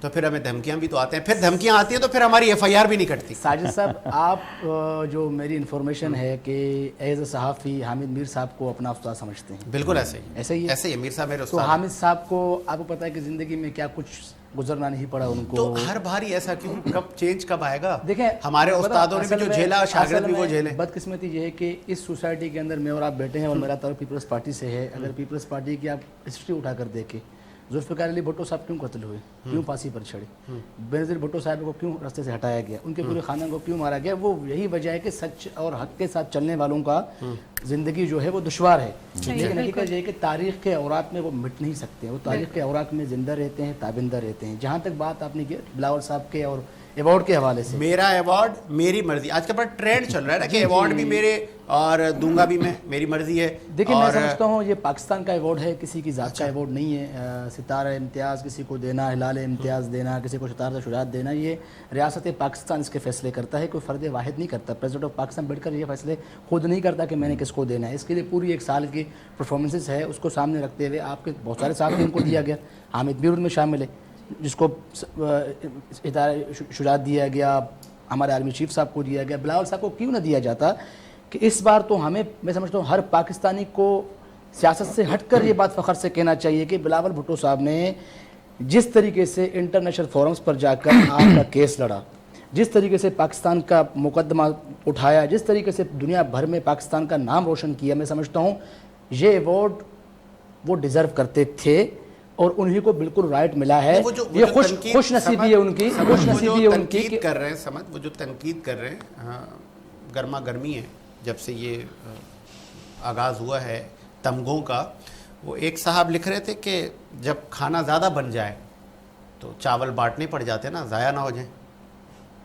تو پھر ہمیں دھمکیاں بھی تو آتے ہیں, پھر دھمکیاں آتی ہیں تو پھر ہماری FIR بھی نہیں کٹتی. ساجد صاحب آپ جو میری انفارمیشن ہے کہ ایز اے صحافی حامد میر صاحب کو اپنا استاد سمجھتے ہیں. بالکل ایسے ہی, ایسے ہی ہے. ایسے ہی میر صاحب میرے تو استاد. حامد صاحب کو آپ کو پتہ ہے کہ زندگی میں کیا کچھ گزرنا نہیں پڑا ان کو. تو ہر باری ایسا کیوں, کب چینج کب آئے گا؟ دیکھیں ہمارے استادوں نے بھی جو جھیلا شاگرد بھی وہ جھیلے. بدقسمتی یہ ہے کہ اس سوسائٹی کے اندر میں اور آپ بیٹھے ہیں اور میرا تعلق پیپلز پارٹی سے ہے. اگر پیپلز پارٹی کی آپ ہسٹری اٹھا کر دیکھیں, ذوالفقار علی بھٹو صاحب کیوں قتل ہوئے, کیوں پھانسی پر چڑھے, بینظیر بھٹو صاحب کو کیوں راستے سے ہٹایا گیا, ان کے پورے خاندان کو کیوں مارا گیا, وہ یہی وجہ ہے کہ سچ اور حق کے ساتھ چلنے والوں کا زندگی جو ہے وہ دشوار ہے. لیکن حقیقت یہ ہے کہ تاریخ کے اوراق میں وہ مٹ نہیں سکتے, وہ تاریخ کے اوراق میں زندہ رہتے ہیں, تابندہ رہتے ہیں. جہاں تک بات آپ نے کی بلاول صاحب کے اور ایوارڈ کے حوالے سے, میرا ایوارڈ میری مرضی, آج کل بڑا ٹرینڈ چل رہا ہے نا کہ ایوارڈ بھی میرے اور دوں گا بھی میں, میری مرضی ہے. دیکھیں میں سمجھتا ہوں یہ پاکستان کا ایوارڈ ہے, کسی کی ذات کا ایوارڈ نہیں ہے. ستارہ امتیاز کسی کو دینا, ہلال امتیاز دینا, کسی کو ستارہ شجاعت دینا, یہ ریاست پاکستان اس کے فیصلے کرتا ہے, کوئی فرد واحد نہیں کرتا. پریزیڈنٹ آف پاکستان بیٹھ کر یہ فیصلے خود نہیں کرتا کہ میں نے کس کو دینا ہے. اس کے لیے پوری ایک سال کی پرفارمنسز ہے, اس کو سامنے رکھتے ہوئے آپ کے بہت سارے صحافیوں کو دیا گیا. حامد میر ان میں شامل ہے جس کو شجاعت دیا گیا, ہمارے آرمی چیف صاحب کو دیا گیا. بلاول صاحب کو کیوں نہ دیا جاتا؟ کہ اس بار تو ہمیں, میں سمجھتا ہوں ہر پاکستانی کو سیاست سے ہٹ کر یہ بات فخر سے کہنا چاہیے کہ بلاول بھٹو صاحب نے جس طریقے سے انٹرنیشنل فورمز پر جا کر آپ کا کیس لڑا, جس طریقے سے پاکستان کا مقدمہ اٹھایا, جس طریقے سے دنیا بھر میں پاکستان کا نام روشن کیا, میں سمجھتا ہوں یہ ایوارڈ وہ ڈیزرو کرتے تھے اور انہی کو بالکل رائٹ ملا ہے. یہ خوش نصیبی ہے ان کی, خوش نصیبی ہے ان کی. تنقید کر رہے ہیں سمجھ, وہ جو تنقید کر رہے ہیں, گرما گرمی ہے جب سے یہ آغاز ہوا ہے تمغوں کا. وہ ایک صاحب لکھ رہے تھے کہ جب کھانا زیادہ بن جائے تو چاول بانٹنے پڑ جاتے نا, ضائع نہ ہو جائیں,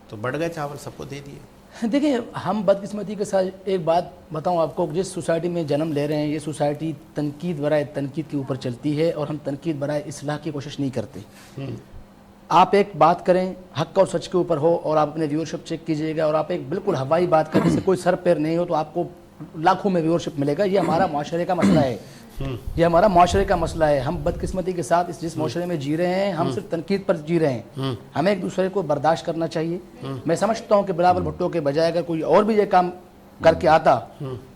تو بڑھ گئے چاول, سب کو دے دیے. دیکھیں ہم بدقسمتی کے ساتھ ایک بات بتاؤں آپ کو, جس سوسائٹی میں جنم لے رہے ہیں یہ سوسائٹی تنقید برائے تنقید کے اوپر چلتی ہے اور ہم تنقید برائے اصلاح کی کوشش نہیں کرتے. آپ ایک بات کریں حق اور سچ کے اوپر ہو اور آپ اپنے ویورشپ چیک کیجئے گا, اور آپ ایک بالکل ہوائی بات کرنے سے کوئی سر پیر نہیں ہو تو آپ کو لاکھوں میں ویورشپ ملے گا. یہ ہمارا معاشرے کا مسئلہ ہے, یہ ہمارا معاشرے کا مسئلہ ہے. ہم بدقسمتی کے ساتھ جس معاشرے میں جی رہے ہیں ہم صرف تنقید پر جی رہے ہیں. ہمیں ایک دوسرے کو برداشت کرنا چاہیے. میں سمجھتا ہوں کہ بلاول بھٹو کے بجائے اگر کوئی اور بھی یہ کام کر کے آتا,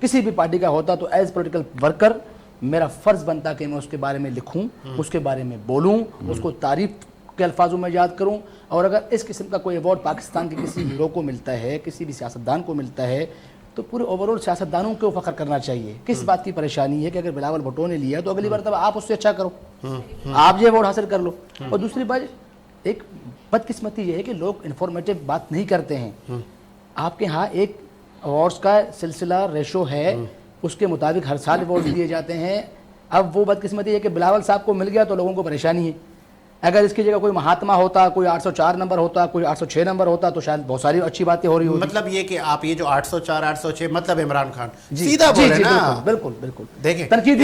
کسی بھی پارٹی کا ہوتا, تو ایز پولیٹیکل ورکر میرا فرض بنتا کہ میں اس کے بارے میں لکھوں, اس کے بارے میں بولوں, اس کو تعریف کے الفاظوں میں یاد کروں. اور اگر اس قسم کا کوئی ایوارڈ پاکستان کے کسی ہیرو کو ملتا ہے, کسی بھی سیاستدان کو ملتا ہے, تو پورے اوورآل سیاستدانوں کو فخر کرنا چاہیے. کس بات کی پریشانی ہے کہ اگر بلاول بھٹو نے لیا تو اگلی بار تب آپ اس سے اچھا کرو, آپ یہ ایوارڈ حاصل کر لو. اور دوسری بات, ایک بدقسمتی یہ ہے کہ لوگ انفارمیٹیو بات نہیں کرتے ہیں. آپ کے ہاں ایک ایوارڈس کا سلسلہ ریشو ہے, اس کے مطابق ہر سال ایوارڈ دیے جاتے ہیں. اب وہ بدقسمتی ہے کہ بلاول صاحب کو مل گیا تو لوگوں کو پریشانی ہے. اگر اس کی جگہ کوئی مہاتما ہوتا, کوئی 804 نمبر ہوتا, کوئی 806 نمبر ہوتا تو شاید بہت ساری اچھی باتیں ہو رہی ہوتی. مطلب یہ کہ آپ یہ جو 804 806 مطلب عمران خان سیدھا بول رہے ہیں نا. بالکل بالکل. دیکھیں تنقید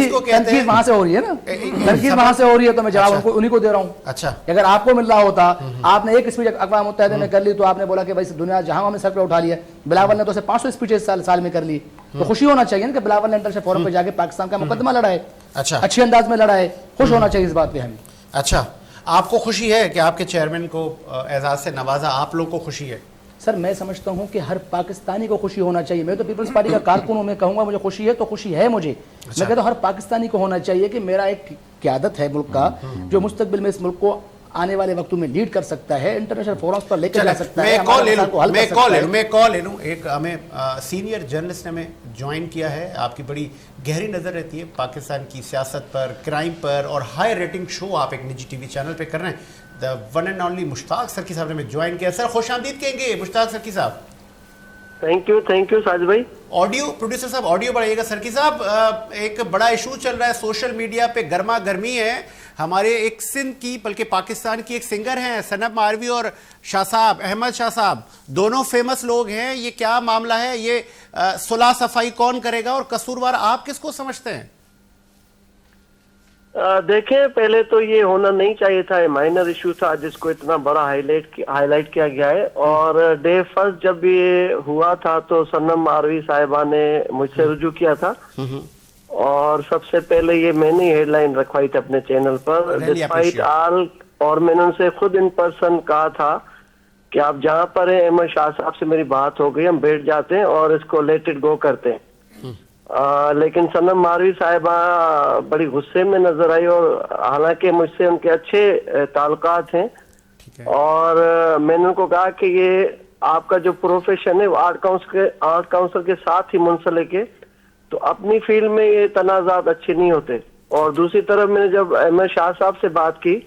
وہاں سے ہو رہی ہے نا, تنقید وہاں سے ہو رہی ہے تو میں جواب انہیں کو دے رہا ہوں. اچھا, اگر آپ کو مل رہا ہوتا, آپ نے ایک اسپیچ اقوام متحدہ میں کر لی تو آپ نے بولا کہ بھائی دنیا جہاں ہم نے سر پہ اٹھا لیا, بلاول نے تو 500 اسپیچز سال میں کر لی, تو خوشی ہونا چاہیے نا کہ بلاول نے انٹرنیشنل فورم پہ جا کے پاکستان کا مقدمہ لڑا ہے, اچھے انداز میں لڑا ہے. خوش ہونا چاہیے اس بات پہ ہمیں. اچھا, آپ کو خوشی ہے کہ آپ کے چیئرمین کو اعزاز سے نوازا, آپ لوگوں کو خوشی ہے؟ سر میں سمجھتا ہوں کہ ہر پاکستانی کو خوشی ہونا چاہیے. میں تو پیپلز پارٹی کا کارکن ہوں, میں کہوں گا مجھے خوشی ہے تو خوشی ہے مجھے. میں کہتا ہوں ہر پاکستانی کو ہونا چاہیے کہ میرا ایک قیادت ہے ملک کا, جو مستقبل میں اس ملک کو آنے والے وقتوں میں لیڈ کر سکتا ہے, انٹرنیشنل فورمز پر لے کر جا سکتا ہے. میں کال لے لوں. ایک ہمیں سینئر جرنلسٹ نے ہمیں جوائن کیا ہے, آپ کی بڑی گہری نظر رہتی ہے پاکستان کی سیاست پر, کرائم پر, اور ہائی ریٹنگ شو آپ ایک نجی ٹی وی چینل پہ کر رہے ہیں. دا ون اینڈ اونلی مشتاق سرکی صاحب نے ہمیں جوائن کیا. سر خوش آمدید کہیں گے مشتاق سرکی صاحب. تھینک یو ساجد بھائی. آڈیو پروڈیوسر صاحب آڈیو بڑھائیے گا. سرکی صاحب ایک بڑا ایشو چل رہا ہے سوشل میڈیا پہ, گرما گرمی ہے. ہمارے ایک سندھ کی بلکہ پاکستان کی ایک سنگر ہیں سنب ماروی اور شاہ صاحب, احمد شاہ صاحب, دونوں فیمس لوگ ہیں. یہ کیا معاملہ ہے, یہ صلح صفائی کون کرے گا, اور قصوروار آپ کس کو سمجھتے ہیں؟ دیکھیں پہلے تو یہ ہونا نہیں چاہیے تھا, یہ مائنر ایشو تھا جس کو اتنا بڑا ہائی لائٹ کیا گیا ہے. اور ڈے فرسٹ جب یہ ہوا تھا تو سنم ماروی صاحبہ نے مجھ سے رجوع کیا تھا, اور سب سے پہلے یہ میں نے ہیڈ لائن رکھوائی تھی اپنے چینل پر. ڈسپائٹ اور میں نے ان سے خود ان پرسن کہا تھا کہ آپ جہاں پر ہیں، احمد شاہ صاحب سے میری بات ہو گئی، ہم بیٹھ جاتے ہیں اور اس کو لیٹ اٹ گو کرتے ہیں. لیکن صنم ماروی صاحبہ بڑی غصے میں نظر آئی، اور حالانکہ مجھ سے ان کے اچھے تعلقات ہیں، اور میں نے ان کو کہا کہ یہ آپ کا جو پروفیشن ہے وہ آرٹ کاؤنسل کے ساتھ ہی منسلک ہے، تو اپنی فیلڈ میں یہ تنازعات اچھے نہیں ہوتے. اور دوسری طرف میں نے جب احمد شاہ صاحب سے بات کی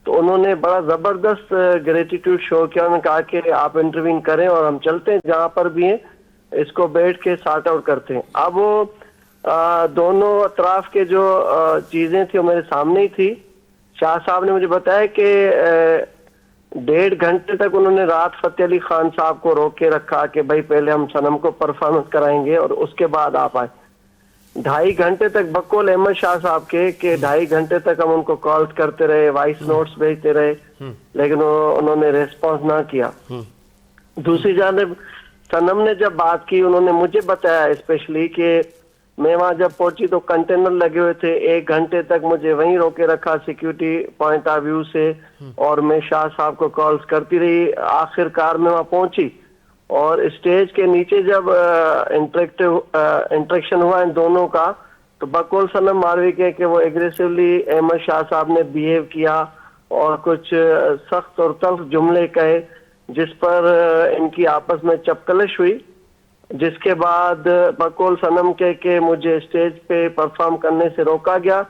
تو انہوں نے بڑا زبردست گریٹیٹیوڈ شو کیا. انہوں نے کہا کہ آپ انٹروین کریں اور ہم چلتے ہیں جہاں پر بھی ہیں، اس کو بیٹھ کے سارٹ آؤٹ کرتے ہیں. اب وہ دونوں اطراف کے جو چیزیں تھیں وہ میرے سامنے ہی تھی. شاہ صاحب نے مجھے بتایا کہ 1.5 گھنٹے تک انہوں نے رات فتح علی خان صاحب کو روک کے رکھا کہ بھائی پہلے ہم صنم کو پرفارمنس کرائیں گے اور اس کے بعد آپ آئیں. 2.5 گھنٹے تک بقول احمد شاہ صاحب کے کہ 2.5 گھنٹے تک ہم ان کو کالز کرتے رہے، وائس نوٹس بھیجتے رہے، لیکن انہوں نے ریسپانس نہ کیا. دوسری جانب صنم نے جب بات کی، انہوں نے مجھے بتایا اسپیشلی کہ میں وہاں جب پہنچی تو کنٹینر لگے ہوئے تھے، 1 گھنٹے تک مجھے وہیں روکے رکھا سیکیورٹی پوائنٹ آف ویو سے، اور میں شاہ صاحب کو کالز کرتی رہی. آخر کار میں وہاں پہنچی اور اسٹیج کے نیچے جب انٹریکشن ہوا ان دونوں کا، تو بقول صنم ماروی کے کہ وہ ایگریسولی احمد شاہ صاحب نے بیہیو کیا اور کچھ سخت اور تلخ جملے کہے، جس پر ان کی آپس میں چپکلش ہوئی، جس کے بعد بقول صنم کے کہ مجھے اسٹیج پہ پرفارم کرنے سے روکا گیا.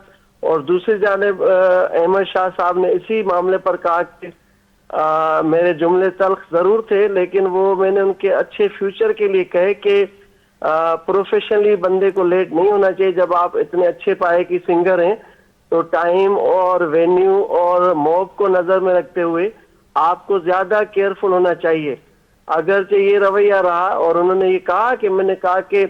اور دوسری جانب احمد شاہ صاحب نے اسی معاملے پر کہا کہ میرے جملے تلخ ضرور تھے، لیکن وہ میں نے ان کے اچھے فیوچر کے لیے کہے کہ پروفیشنلی بندے کو لیٹ نہیں ہونا چاہیے. جب آپ اتنے اچھے پائے کی سنگر ہیں تو ٹائم اور وینیو اور موب کو نظر میں رکھتے ہوئے آپ کو زیادہ کیئرفل ہونا چاہیے. اگرچہ یہ رویہ رہا، اور انہوں نے یہ کہا کہ میں نے کہا کہ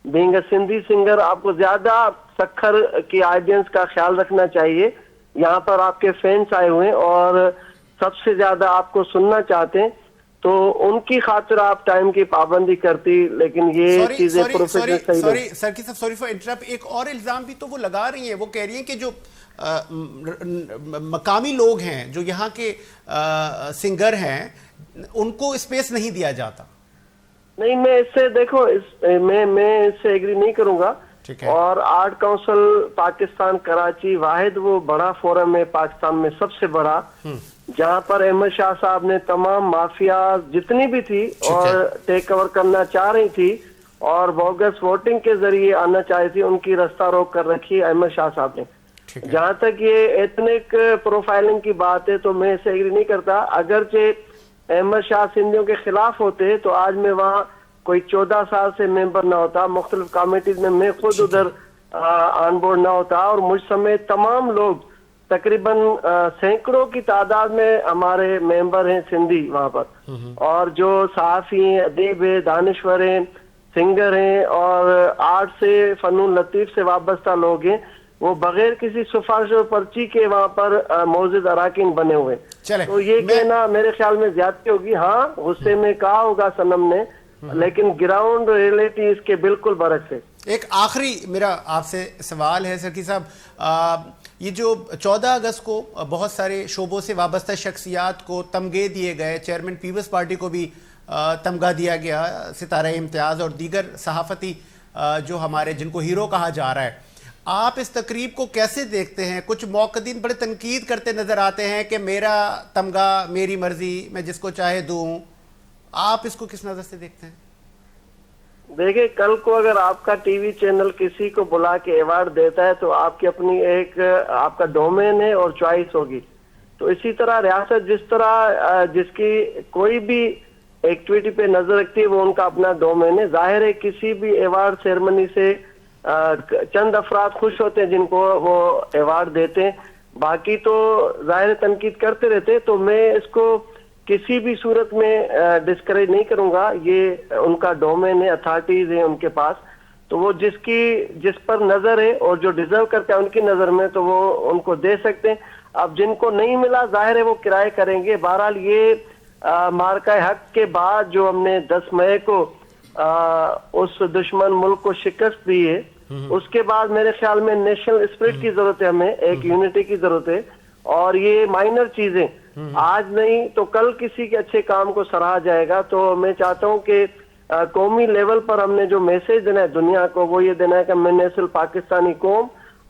بینگ اے سندھی سنگر آپ کو زیادہ سکھر کی آڈینس کا خیال رکھنا چاہیے. یہاں پر آپ کے فینس آئے ہوئے ہیں اور سب سے زیادہ آپ کو سننا چاہتے ہیں، تو ان کی خاطر آپ ٹائم کی پابندی کرتی، لیکن یہ چیزیں پروفیشنل صحیح نہیں. سرکی صاحب سوری فار انٹرپٹ، ایک اور الزام بھی تو وہ لگا رہی ہیں، وہ کہہ رہی ہیں کہ جو مقامی لوگ ہیں جو یہاں کے سنگر ہیں ان کو اسپیس نہیں دیا جاتا. نہیں، میں اس سے دیکھو میں اس سے ایگری نہیں کروں گا. اور آرٹ کاؤنسل پاکستان کراچی واحد وہ بڑا فورم ہے پاکستان میں سب سے بڑا، جہاں پر احمد شاہ صاحب نے تمام مافیا جتنی بھی تھی اور ٹیک اوور کرنا چاہ رہی تھی اور بوگس ووٹنگ کے ذریعے آنا چاہی تھی، ان کی رستہ روک کر رکھی احمد شاہ صاحب نے. جہاں تک یہ ایتھنک پروفائلنگ کی بات ہے تو میں اسے ایگری نہیں کرتا. اگرچہ احمد شاہ سندھیوں کے خلاف ہوتے تو آج میں وہاں کوئی 14 سال سے ممبر نہ ہوتا، مختلف کمیٹیز میں خود ادھر آن بورڈ نہ ہوتا، اور مجھ سمیت تمام لوگ تقریباً سینکڑوں کی تعداد میں ہمارے ممبر ہیں سندھی وہاں پر. اور جو صحافی ہیں، ادیب ہیں، دانشور ہیں، سنگر ہیں اور آرٹ سے، فنون لطیف سے وابستہ لوگ ہیں، وہ بغیر کسی سفارش اور پرچی کے وہاں پر موجود اراکین بنے ہوئے. تو یہ کہنا میرے خیال میں زیادتی ہوگی. ہاں غصے میں کہا ہوگا صنم نے، لیکن گراؤنڈ ریئلٹی اس کے بالکل برعکس ہے. ایک آخری میرا آپ سے سوال ہے سرکی صاحب، یہ جو 14 اگست کو بہت سارے شعبوں سے وابستہ شخصیات کو تمغے دیے گئے، چیئرمین پیپلز پارٹی کو بھی تمغہ دیا گیا، ستارہ امتیاز اور دیگر صحافتی جو ہمارے جن کو ہیرو کہا جا رہا ہے، آپ اس تقریب کو کیسے دیکھتے ہیں؟ کچھ موقدین بڑے تنقید کرتے نظر آتے ہیں کہ میرا تمغہ میری مرضی، میں جس کو چاہے دوں. آپ اس کو کس نظر سے دیکھتے ہیں؟ دیکھیں، کل کو اگر آپ کا ٹی وی چینل کسی کو بلا کے ایوارڈ دیتا ہے تو آپ کی اپنی ایک آپ کا ڈومین ہے اور چوائس ہوگی. تو اسی طرح ریاست جس طرح جس کی کوئی بھی ایکٹیویٹی پہ نظر رکھتی ہے وہ ان کا اپنا ڈومین ہے. ظاہر ہے کسی بھی ایوارڈ سیرمنی سے چند افراد خوش ہوتے ہیں جن کو وہ ایوارڈ دیتے ہیں، باقی تو ظاہر تنقید کرتے رہتے. تو میں اس کو کسی بھی صورت میں ڈسکریج نہیں کروں گا. یہ ان کا ڈومین ہے، اتھارٹیز ہیں ان کے پاس، تو وہ جس پر نظر ہے اور جو ڈیزرو کرتا ہے ان کی نظر میں تو وہ ان کو دے سکتے ہیں. اب جن کو نہیں ملا ظاہر ہے وہ کرائے کریں گے. بہرحال یہ مارکہ حق کے بعد جو ہم نے 10 مئی کو اس دشمن ملک کو شکست دی ہے، اس کے بعد میرے خیال میں نیشنل اسپرٹ کی ضرورت ہے، ہمیں ایک یونٹی کی ضرورت ہے. اور یہ مائنر چیزیں آج نہیں تو کل کسی کے اچھے کام کو سراہا جائے گا. تو میں چاہتا ہوں کہ قومی لیول پر ہم نے جو میسج دینا ہے دنیا کو وہ یہ دینا ہے کہ میں نسل پاکستانی قوم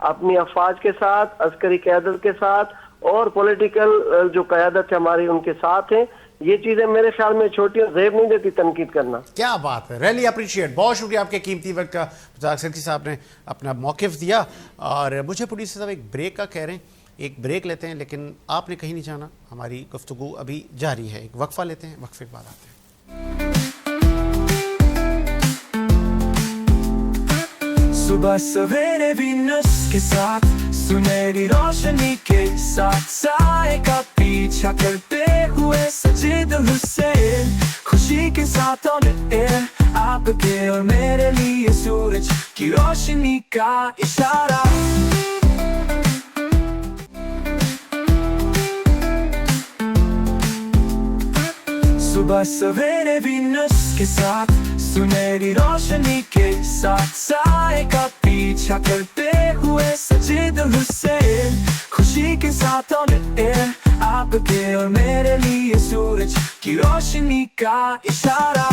اپنی افواج کے ساتھ, عسکری قیادت کے ساتھ اور پولیٹیکل جو قیادت ہے ہماری ان کے ساتھ ہیں. یہ چیزیں میرے خیال میں چھوٹی اور زیب نہیں دیتی تنقید کرنا. کیا بات ہے, ریلی اپریشیٹ. بہت شکریہ آپ کے قیمتی وقت کا. سرکی صاحب نے اپنا موقف دیا اور مجھے پولیس صاحب ایک بریک کا کہہ رہے ہیں, ایک بریک لیتے ہیں, لیکن آپ نے کہیں نہیں جانا, ہماری گفتگو ابھی جاری ہے. ایک وقفہ لیتے ہیں, وقفے کے بعد آتے ہیں. صبح سویرے وینس کے ساتھ سنہری روشنی کے ساتھ سائے کا پیچھا کرتے ہوئے سجید حسین, خوشی کے ساتھ آن ایئر آپ کے اور میرے لیے سورج کی روشنی کا اشارہ. صبح سویرے وینس کے ساتھ سنہری روشنی کے ساتھ سائے کا پیچھا کرتے ہوئے سجید حسین, خوشی کے ساتھ آن ایئر آپ کے اور میرے لیے سورج کی روشنی کا اشارہ.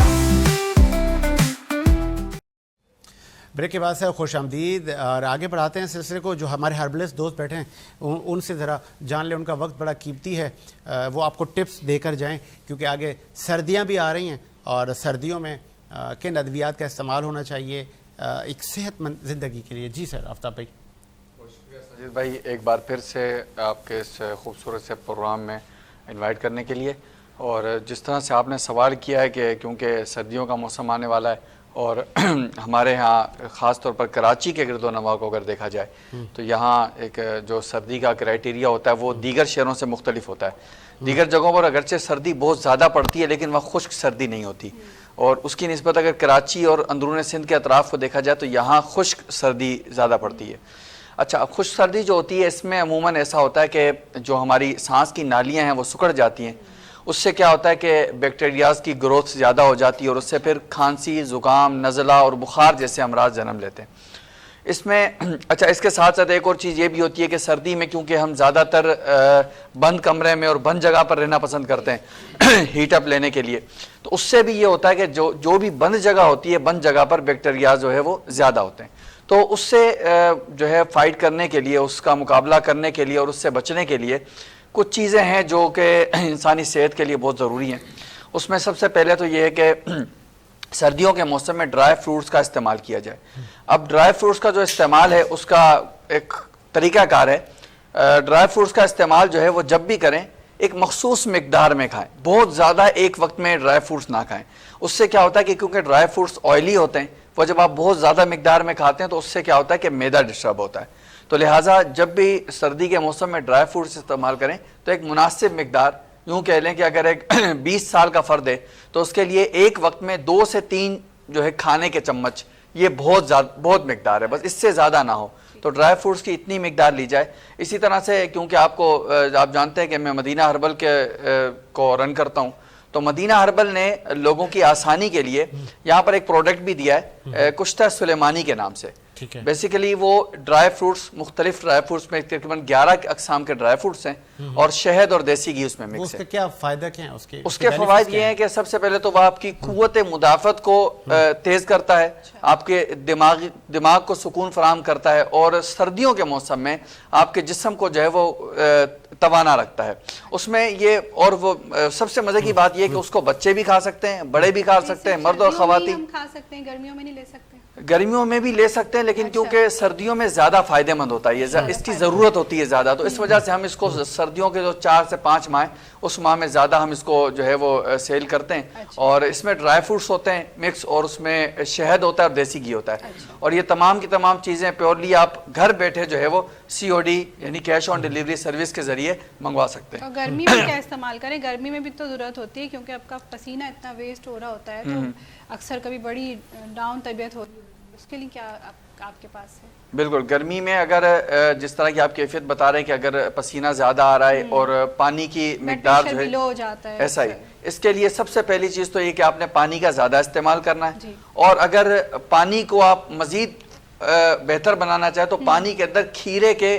بریک کے بعد سے خوش آمدید اور آگے بڑھاتے ہیں سلسلے کو. جو ہمارے ہربلسٹ دوست بیٹھے ہیں ان سے ذرا جان لیں, ان کا وقت بڑا قیمتی ہے, وہ آپ کو ٹپس دے کر جائیں کیونکہ آگے سردیاں بھی آ رہی ہیں اور سردیوں میں کن ادویات کا استعمال ہونا چاہیے ایک صحت مند زندگی کے لیے. جی سر, آفتاب بھائی. بہت شکریہ ساجد بھائی, ایک بار پھر سے آپ کے اس خوبصورت سے پروگرام میں انوائٹ کرنے کے لیے. اور جس طرح سے آپ نے سوال کیا ہے کہ کیونکہ سردیوں کا موسم آنے والا ہے اور ہمارے ہاں خاص طور پر کراچی کے گرد و نواح کو اگر دیکھا جائے تو یہاں ایک جو سردی کا کرائٹیریا ہوتا ہے وہ دیگر شہروں سے مختلف ہوتا ہے. دیگر جگہوں پر اگرچہ سردی بہت زیادہ پڑتی ہے لیکن وہاں خشک سردی نہیں ہوتی, اور اس کی نسبت اگر کراچی اور اندرون سندھ کے اطراف کو دیکھا جائے تو یہاں خشک سردی زیادہ پڑتی ہے. اچھا, اب خشک سردی جو ہوتی ہے اس میں عموماً ایسا ہوتا ہے کہ جو ہماری سانس کی نالیاں ہیں وہ سکڑ جاتی ہیں. اس سے کیا ہوتا ہے کہ بیکٹیریاز کی گروتھ زیادہ ہو جاتی ہے اور اس سے پھر کھانسی, زکام, نزلہ اور بخار جیسے امراض جنم لیتے ہیں. اس میں اچھا اس کے ساتھ ساتھ ایک اور چیز یہ بھی ہوتی ہے کہ سردی میں کیونکہ ہم زیادہ تر بند کمرے میں اور بند جگہ پر رہنا پسند کرتے ہیں ہیٹ اپ لینے کے لیے, تو اس سے بھی یہ ہوتا ہے کہ جو بھی بند جگہ ہوتی ہے بند جگہ پر بیکٹیریاز جو ہے وہ زیادہ ہوتے ہیں. تو اس سے جو ہے فائٹ کرنے کے لیے, اس کا مقابلہ کرنے کے لیے اور اس سے بچنے کے لیے کچھ چیزیں ہیں جو کہ انسانی صحت کے لیے بہت ضروری ہیں. اس میں سب سے پہلے تو یہ ہے کہ سردیوں کے موسم میں ڈرائی فروٹس کا استعمال کیا جائے. اب ڈرائی فروٹس کا جو استعمال ہے اس کا ایک طریقہ کار ہے. ڈرائی فروٹس کا استعمال جو ہے وہ جب بھی کریں ایک مخصوص مقدار میں کھائیں, بہت زیادہ ایک وقت میں ڈرائی فروٹس نہ کھائیں. اس سے کیا ہوتا ہے کہ کیونکہ ڈرائی فروٹس آئلی ہوتے ہیں, وہ جب آپ بہت زیادہ مقدار میں کھاتے ہیں تو اس سے کیا ہوتا ہے کہ معدہ ڈسٹرب ہوتا ہے. تو لہٰذا جب بھی سردی کے موسم میں ڈرائی فروٹس استعمال کریں تو ایک مناسب مقدار, یوں کہہ لیں کہ اگر ایک 20 سال کا فرد ہے تو اس کے لیے ایک وقت میں 2 سے 3 جو ہے کھانے کے چمچ, یہ بہت مقدار ہے, بس اس سے زیادہ نہ ہو. تو ڈرائی فروٹس کی اتنی مقدار لی جائے. اسی طرح سے کیونکہ آپ جانتے ہیں کہ میں مدینہ ہربل کو رن کرتا ہوں, تو مدینہ ہربل نے لوگوں کی آسانی کے لیے یہاں پر ایک پروڈکٹ بھی دیا ہے کشتہ سلیمانی کے نام سے. بیسیکلی وہ ڈرائی فروٹس, مختلف ڈرائی فروٹس میں تقریباً 11 اقسام کے ڈرائی فروٹس ہیں اور شہد اور دیسی گھی اس میں مکس ہے. کیا فائدہ کیا ہے اس کے فوائد یہ ہیں کہ سب سے پہلے تو وہ آپ کی قوت مدافعت کو تیز کرتا ہے, آپ کے دماغ کو سکون فراہم کرتا ہے اور سردیوں کے موسم میں آپ کے جسم کو جو ہے وہ توانا رکھتا ہے. اس میں یہ اور وہ سب سے مزے کی بات یہ ہے کہ اس کو بچے بھی کھا سکتے ہیں, بڑے بھی کھا سکتے ہیں, مرد اور خواتین. کھا سکتے ہیں, گرمیوں میں نہیں لے سکتے. گرمیوں میں بھی لے سکتے ہیں لیکن کیونکہ سردیوں میں زیادہ فائدہ مند ہوتا ہے, اس کی ضرورت ہوتی ہے زیادہ, تو اس وجہ سے ہم اس کو سردیوں کے جو 4 سے 5 ماہ اس ماہ میں زیادہ ہم اس کو جو ہے وہ سیل کرتے ہیں. اور اس میں ڈرائی فروٹس ہوتے ہیں مکس, اور اس میں شہد ہوتا ہے اور دیسی گھی ہوتا ہے. اور یہ تمام کی تمام چیزیں پیورلی آپ گھر بیٹھے جو ہے وہ COD یعنی کیش آن ڈیلیوری سروس کے ذریعے منگوا سکتے ہیں. اور گرمی میں کیا استعمال کریں؟ گرمی میں بھی تو ضرورت ہوتی ہے کیونکہ آپ کا پسینہ اتنا ویسٹ ہو رہا ہوتا ہے, تو اکثر کبھی بڑی ڈاؤن طبیعت ہوتی ہے, اس کے لیے کیا آپ کے پاس ہے؟ بالکل, گرمی میں اگر جس طرح کی آپ کیفیت بتا رہے ہیں کہ اگر پسینہ زیادہ آ رہا ہے اور پانی کی مقدار جو ہے لو ہو جاتا ہے, ایسا ہی, اس کے لیے سب سے پہلی چیز تو یہ کہ آپ نے پانی کا زیادہ استعمال کرنا ہے. اور اگر پانی کو آپ مزید بہتر بنانا چاہیں تو پانی کے اندر کھیرے کے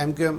MQM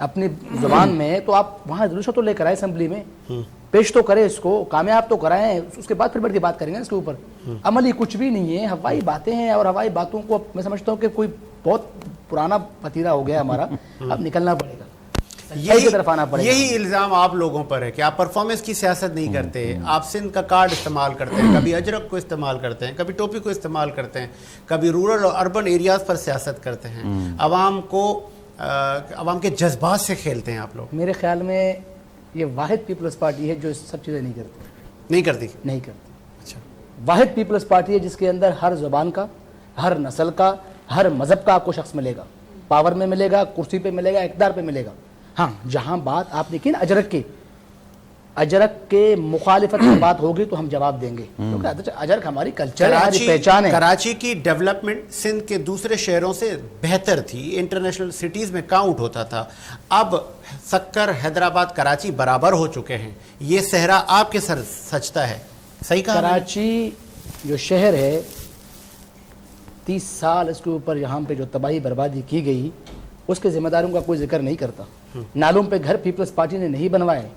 اپنی زبان میں، تو آپ وہاں ریزولوشن تو لے کر آئے اسمبلی میں، پیش تو کریں، اس کو کامیاب تو کرائیں، اس کے بعد پھر بیٹھ کے بات کریں گے اس کے اوپر۔ عملی کچھ بھی نہیں ہے، ہوائی باتیں ہیں، اور ہوائی باتوں کو میں سمجھتا ہوں کہ کوئی بہت پرانا پتیلا ہو گیا ہمارا، اب نکلنا پڑے گا، صحیح کی طرف آنا پڑے گا۔ یہی الزام آپ لوگوں پر ہے کہ آپ پرفارمنس کی سیاست نہیں کرتے، آپ سندھ کا کارڈ استعمال کرتے ہیں، کبھی اجرک کو استعمال کرتے ہیں، کبھی ٹوپی کو استعمال کرتے ہیں، کبھی رورل اور اربن ایریاز پر سیاست کرتے ہیں، عوام کے جذبات سے کھیلتے ہیں آپ لوگ۔ میرے خیال میں یہ واحد پیپلز پارٹی ہے جو سب چیزیں نہیں کرتی، نہیں کرتی۔ اچھا، واحد پیپلز پارٹی ہے جس کے اندر ہر زبان کا، ہر نسل کا، ہر مذہب کا آپ کو شخص ملے گا، پاور میں ملے گا، کرسی پہ ملے گا، اقتدار پہ ملے گا۔ ہاں، جہاں بات آپ دیکھیں نا اجرک کے مخالفت کی بات ہوگی تو ہم جواب دیں گے، کیونکہ اجرک ہماری کلچر ہے، ہماری پہچان ہے۔ کراچی کی ڈیولپمنٹ سندھ کے دوسرے شہروں سے بہتر تھی، انٹرنیشنل سٹیز میں کاؤنٹ ہوتا تھا، اب سکر، حیدرآباد، کراچی برابر ہو چکے ہیں، یہ صحرا آپ کے سر سچتا ہے، صحیح کہا؟ کراچی جو شہر ہے 30 سال اس کے اوپر یہاں پہ جو تباہی بربادی کی گئی، اس کے ذمہ داروں کا کوئی ذکر نہیں کرتا۔ نالوں پہ گھر پیپلز پارٹی نے نہیں بنوائے،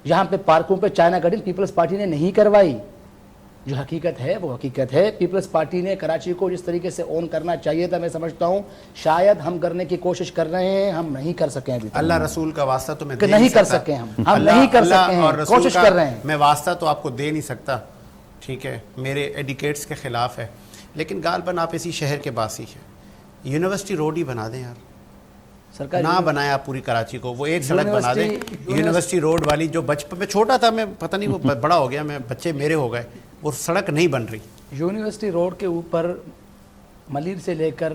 یہاں پہ پارکوں پہ چائنا گارڈن پیپلز پارٹی نے نہیں کروائی۔ جو حقیقت ہے وہ حقیقت ہے، پیپلز پارٹی نے کراچی کو جس طریقے سے اون کرنا چاہیے تھا، میں سمجھتا ہوں شاید ہم کرنے کی کوشش کر رہے ہیں، ہم نہیں کر سکیں ابھی تک۔ اللہ رسول کا واسطہ تو میں کہ نہیں کر سکے، ہم نہیں کر سکے ہیں، کوشش کر رہے ہیں۔ میں واسطہ تو آپ کو دے نہیں سکتا، ٹھیک ہے، میرے ایڈیکیٹس کے خلاف ہے، لیکن غالباً آپ اسی شہر کے باسی ہیں، یونیورسٹی روڈ ہی بنا دیں یار، نہ بنایا پوری کراچی کو، وہ ایک سڑک بنا دیں یونیورسٹی روڈ والی، جو بچپن میں چھوٹا تھا میں، پتہ نہیں وہ بڑا ہو گیا، میں بچے میرے ہو گئے، وہ سڑک نہیں بن رہی۔ یونیورسٹی روڈ کے اوپر ملیر سے لے کر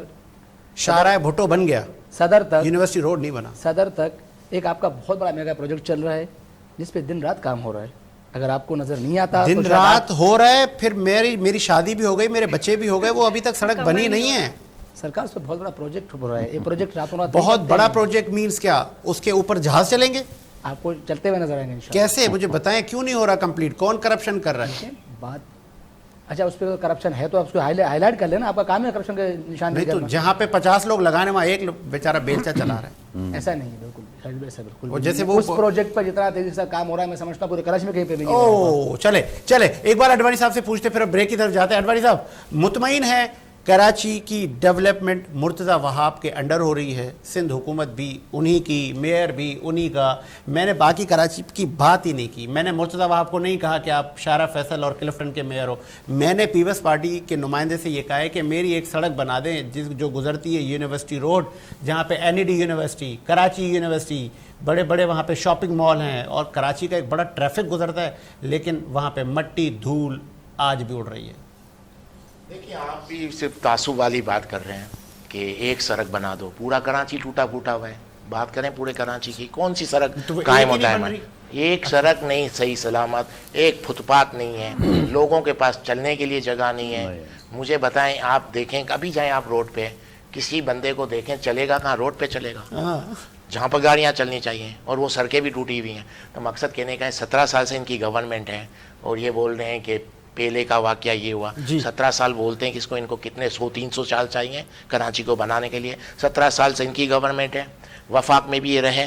شاہراہ بھٹو بن گیا، صدر تک، یونیورسٹی روڈ نہیں بنا۔ صدر تک ایک آپ کا بہت بڑا میگا پروجیکٹ چل رہا ہے جس پہ دن رات کام ہو رہا ہے، اگر آپ کو نظر نہیں آتا دن رات ہو رہا ہے، پھر میری شادی بھی ہو گئی، میرے بچے بھی ہو گئے، وہ ابھی تک سڑک بنی نہیں ہے۔ سرکار اس پہ بہت بڑا پروجیکٹ ہو رہا ہے، یہ پروجیکٹ راتوں رات بہت بڑا پروجیکٹ مینز کیا؟ اس کے اوپر جہاز چلیں گے؟ آپ کو چلتے ہوئے نظر آئیں گے انشاءاللہ۔ کیسے؟ مجھے بتائیں کیوں نہیں ہو رہا کمپلیٹ؟ کون کرپشن کر رہا ہے؟ بات اچھا، اس پہ کرپشن ہے تو آپ اس کو ہائی لائٹ کر لینا، آپ کا کام ہے کرپشن کے نشان نہیں تو جہاں پہ 50 لوگ لگانے وہاں ایک بیچارہ بیلچا چلا رہا ہے، ایسا نہیں ہے، بالکل ایسا بالکل اور جیسے وہ اس پروجیکٹ پر جتنا تیزی سے کام ہو رہا ہے میں سمجھتا ہوں پورے کراچی میں کہیں پہ بھی نہیں۔ او چلے ایک بار اڈوانی صاحب سے پوچھتے پھر بریک کی طرف جاتے ہیں۔ اڈوانی صاحب مطمئن ہے کراچی کی ڈیولپمنٹ مرتضی وہاب کے انڈر ہو رہی ہے؟ سندھ حکومت بھی انہی کی، میئر بھی انہی کا، میں نے باقی کراچی کی بات ہی نہیں کی، میں نے مرتضی وہاب کو نہیں کہا کہ آپ شارع فیصل اور کلفٹن کے میئر ہو، میں نے پیپلز پارٹی کے نمائندے سے یہ کہا ہے کہ میری ایک سڑک بنا دیں جو گزرتی ہے یونیورسٹی روڈ، جہاں پہ N E D university, Karachi university, بڑے بڑے وہاں پہ شاپنگ مال ہیں، اور کراچی کا ایک بڑا ٹریفک گزرتا ہے، لیکن وہاں پہ مٹی دھول آج بھی اڑ رہی ہے۔ دیکھیے، آپ بھی صرف تعصب والی بات کر رہے ہیں کہ ایک سڑک بنا دو، پورا کراچی ٹوٹا پھوٹا ہوا ہے، بات کریں پورے کراچی کی، کون سی سڑک قائم ہوتا ہے؟ ایک سڑک نہیں صحیح سلامت، ایک فٹ پاتھ نہیں ہے، لوگوں کے پاس چلنے کے لیے جگہ نہیں ہے۔ مجھے بتائیں، آپ دیکھیں کبھی جائیں آپ روڈ پہ، کسی بندے کو دیکھیں چلے گا کہاں؟ روڈ پہ چلے گا جہاں پر گاڑیاں چلنی چاہیے، اور وہ سڑکیں بھی ٹوٹی ہوئی ہیں۔ تو مقصد کہنے کا ہے 17 سال سے ان کی گورنمنٹ ہے، اور یہ بول رہے ہیں کہ پہلے کا واقعہ یہ ہوا، 17 سال بولتے ہیں کہ اس کو ان کو کتنے 100-300 سال چاہیے کراچی کو بنانے کے لیے۔ 17 سال سے ان کی گورنمنٹ ہے، وفاق میں بھی یہ رہے،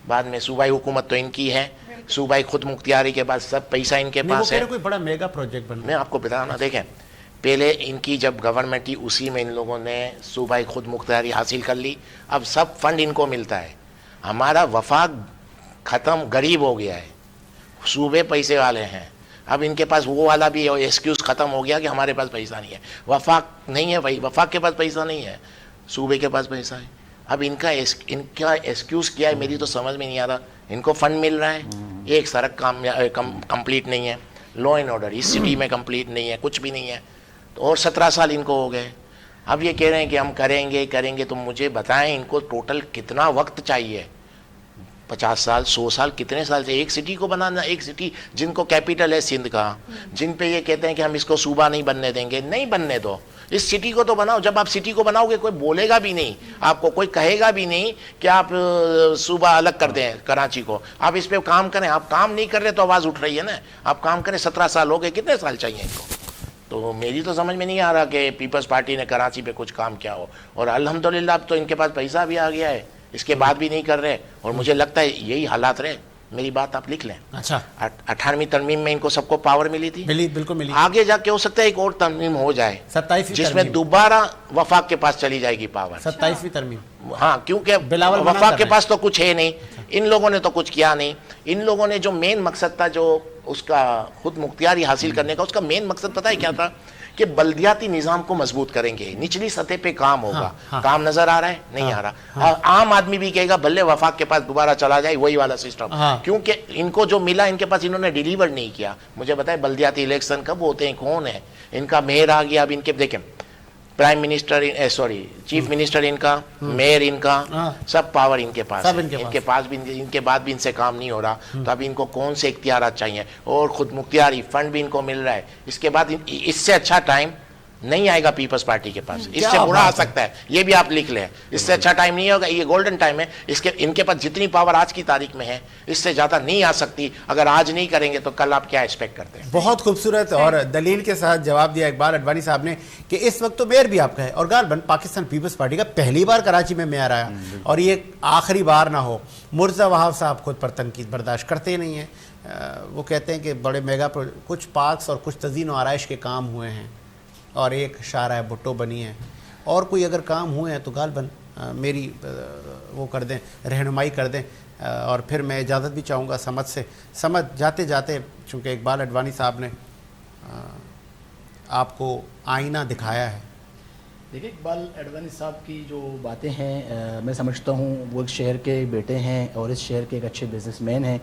بعد میں صوبائی حکومت تو ان کی ہے، صوبائی خود مختاری کے بعد سب پیسہ ان کے پاس ہے۔ کوئی بڑا میگا پروجیکٹ بنا، میں آپ کو بتانا، دیکھیں پہلے ان کی جب گورنمنٹ تھی اسی میں ان لوگوں نے صوبائی خود مختاری حاصل کر لی، اب سب فنڈ ان کو ملتا ہے۔ ہمارا وفاق ختم، غریب ہو گیا ہے، صوبے پیسے والے ہیں، اب ان کے پاس وہ والا بھی ایکسکیوز ختم ہو گیا کہ ہمارے پاس پیسہ نہیں ہے۔ وفاق نہیں ہے بھائی، وفاق کے پاس پیسہ نہیں ہے، صوبے کے پاس پیسہ ہے۔ اب ان کا ایکسکیوز کیا ہے میری تو سمجھ میں نہیں آ رہا۔ ان کو فنڈ مل رہا ہے، ایک سڑک کمپلیٹ نہیں ہے، لا اینڈ آرڈر اس سٹی میں کمپلیٹ نہیں ہے، کچھ بھی نہیں ہے، اور 17 سال ان کو ہو گئے۔ اب یہ کہہ رہے ہیں کہ ہم کریں گے، تو مجھے بتائیں ان کو ٹوٹل کتنا وقت چاہیے؟ 50 سال، 100 سال، کتنے سال سے ایک سٹی کو بنانا؟ ایک سٹی جن کو کیپٹل ہے سندھ کا، جن پہ یہ کہتے ہیں کہ ہم اس کو صوبہ نہیں بننے دیں گے، نہیں بننے دو، اس سٹی کو تو بناؤ۔ جب آپ سٹی کو بناؤ گے کوئی بولے گا بھی نہیں، آپ کو کوئی کہے گا بھی نہیں کہ آپ صوبہ الگ کر دیں کراچی کو، آپ اس پہ کام کریں۔ آپ کام نہیں کر رہے تو آواز اٹھ رہی ہے نا، آپ کام کریں۔ 17 سال ہو گئے، کتنے سال چاہیے ان کو؟ تو میری تو سمجھ میں نہیں آ رہا کہ پیپلز پارٹی نے کراچی پہ کچھ کام کیا ہو، اور الحمدللہ اب تو ان کے پاس پیسہ بھی آ گیا ہے، اس کے بعد بھی نہیں کر رہے اور مجھے لگتا ہے یہی حالات رہے. میری بات آپ لکھ لیں. اچھا 18ویں ترمیم میں ان کو سب کو پاور ملی تھی, بالکل ملی. آگے جا کے ہو سکتا ہے ایک اور ترمیم ہو جائے 27ویں جس میں دوبارہ وفاق کے پاس چلی جائے گی پاور. 27ویں ترمیم. ہاں کیونکہ بلاول منع وفاق کر کے رہے پاس تو کچھ ہے نہیں, ان لوگوں نے تو کچھ کیا نہیں. ان لوگوں نے جو مین مقصد تھا جو اس کا خود مختاری حاصل کرنے کا, اس کا مین مقصد پتہ ہے کیا تھا کہ بلدیاتی نظام کو مضبوط کریں گے, نچلی سطح پہ کام ہوگا. کام نظر آ رہا ہے نہیں آ رہا. عام آدمی بھی کہے گا بلے وفاق کے پاس دوبارہ چلا جائے وہی والا سسٹم, کیونکہ ان کو جو ملا ان کے پاس انہوں نے ڈیلیور نہیں کیا. مجھے بتائیں بلدیاتی الیکشن کب ہوتے ہیں, کون ہے ان کا میئر آ گیا, اب ان کے دیکھیں پرائم منسٹر چیف منسٹر ان کا, میئر ان کا, سب پاور ان کے پاس ہے. ان کے پاس بھی ان کے بعد بھی ان سے کام نہیں ہو رہا, تو اب ان کو کون سے اختیارات چاہیے, اور خود مختاری فنڈ بھی ان کو مل رہا ہے. اس کے بعد اس سے اچھا ٹائم نہیں آئے گا پیپلز پارٹی کے پاس, اس سے برا آ سکتا ہے, یہ بھی آپ لکھ لیں. اس سے اچھا ٹائم نہیں ہوگا, یہ گولڈن ٹائم ہے. ان کے پاس جتنی پاور آج کی تاریخ میں ہے اس سے زیادہ نہیں آ سکتی. اگر آج نہیں کریں گے تو کل آپ کیا ایکسپیکٹ کرتے ہیں. بہت خوبصورت اور دلیل کے ساتھ جواب دیا اقبال اڈوانی صاحب نے کہ اس وقت تو میئر بھی آپ کا ہے, اور غالباً پاکستان پیپلز پارٹی کا پہلی بار کراچی میں میئر آیا, اور یہ آخری بار نہ ہو. مرزا وہاب صاحب خود پر تنقید برداشت کرتے نہیں ہیں. وہ کہتے ہیں کہ بڑے میگا کچھ پارکس اور کچھ تزئین و آرائش کے کام ہوئے ہیں, اور ایک شارع بھٹو بنی ہے, اور کوئی اگر کام ہوئے ہیں تو غالباً میری وہ کر دیں, رہنمائی کر دیں. اور پھر میں اجازت بھی چاہوں گا سمجھ سے. سمجھ جاتے جاتے چونکہ اقبال اڈوانی صاحب نے آپ کو آئینہ دکھایا ہے. دیکھیں اقبال اڈوانی صاحب کی جو باتیں ہیں میں سمجھتا ہوں وہ ایک شہر کے بیٹے ہیں اور اس شہر کے ایک اچھے بزنس مین ہیں,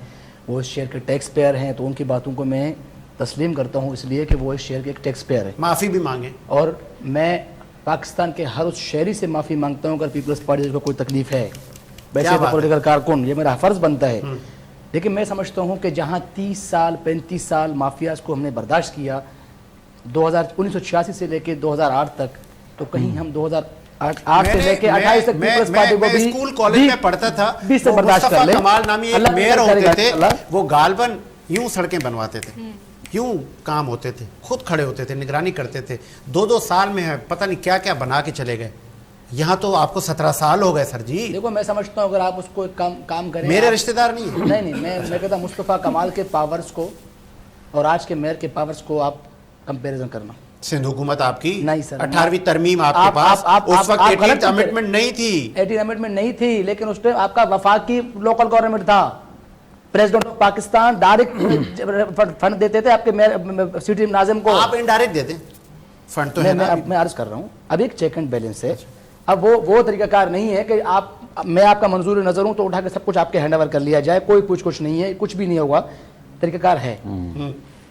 وہ اس شہر کے ٹیکس پیئر ہیں, تو ان کی باتوں کو میں تسلیم کرتا ہوں اس لیے کہ وہ اس شہر کے ایک ٹیکس پیئر ہے. معافی بھی مانگیں, اور میں پاکستان کے ہر اس شہری سے معافی مانگتا ہوں اگر پیپلز پارٹی کو کوئی تکلیف ہے. ویسے تو پولیٹیکل کارکن یہ میرا فرض بنتا ہے, لیکن میں سمجھتا ہوں کہ جہاں 30 سال 35 سال مافیاز کو ہم نے برداشت کیا 1986 سے لے کے 2008 تک, تو کہیں ہم 2008 سے لے کے 28 تک پیپلز پارٹی کو بھی اسکول کالج میں پڑھتا تھا, سے برداشت کر لیں. کمال نامی ایک میئر ہوتے تھے, وہ غالباً یوں سڑکیں بنواتے تھے, یوں کام ہوتے تھے, خود کھڑے ہوتے تھے, نگرانی کرتے تھے. 2 سال میں ہے پتہ نہیں کیا کیا بنا کے چلے گئے. یہاں تو آپ کو 17 سال ہو گئے سر جی. دیکھو میں سمجھتا ہوں اگر آپ اس کو ایک کام کریں, میرے رشتہ دار نہیں ہیں. نہیں میں کہتا ہوں مصطفیٰ کمال کے پاورز کو اور آج کے میئر کے پاورز کو آپ کمپیریزن کرنا. سندھ حکومت آپ کی نہیں سر, 18ویں ترمیم آپ کے پاس, اس وقت 18th امنڈمنٹ نہیں تھی. 18th امنڈمنٹ نہیں تھی, لیکن اس پہ آپ کا وفاقی لوکل گورنمنٹ تھا. President of Pakistan direct fund دیتے تھے آپ کے سٹی ناظم کو. آپ انڈائریکٹ دیتے فنڈ تو ہے نا. میں عرض کر رہا ہوں اب ایک چیک اینڈ بیلنس ہے. اب وہ طریقہ کار نہیں ہے کہ میں آپ کا منظور نظر ہوں تو اٹھا کے سب کچھ آپ کے ہینڈ اوور کر لیا جائے. کوئی کچھ نہیں ہے, کچھ بھی نہیں ہوگا. طریقہ کار ہے.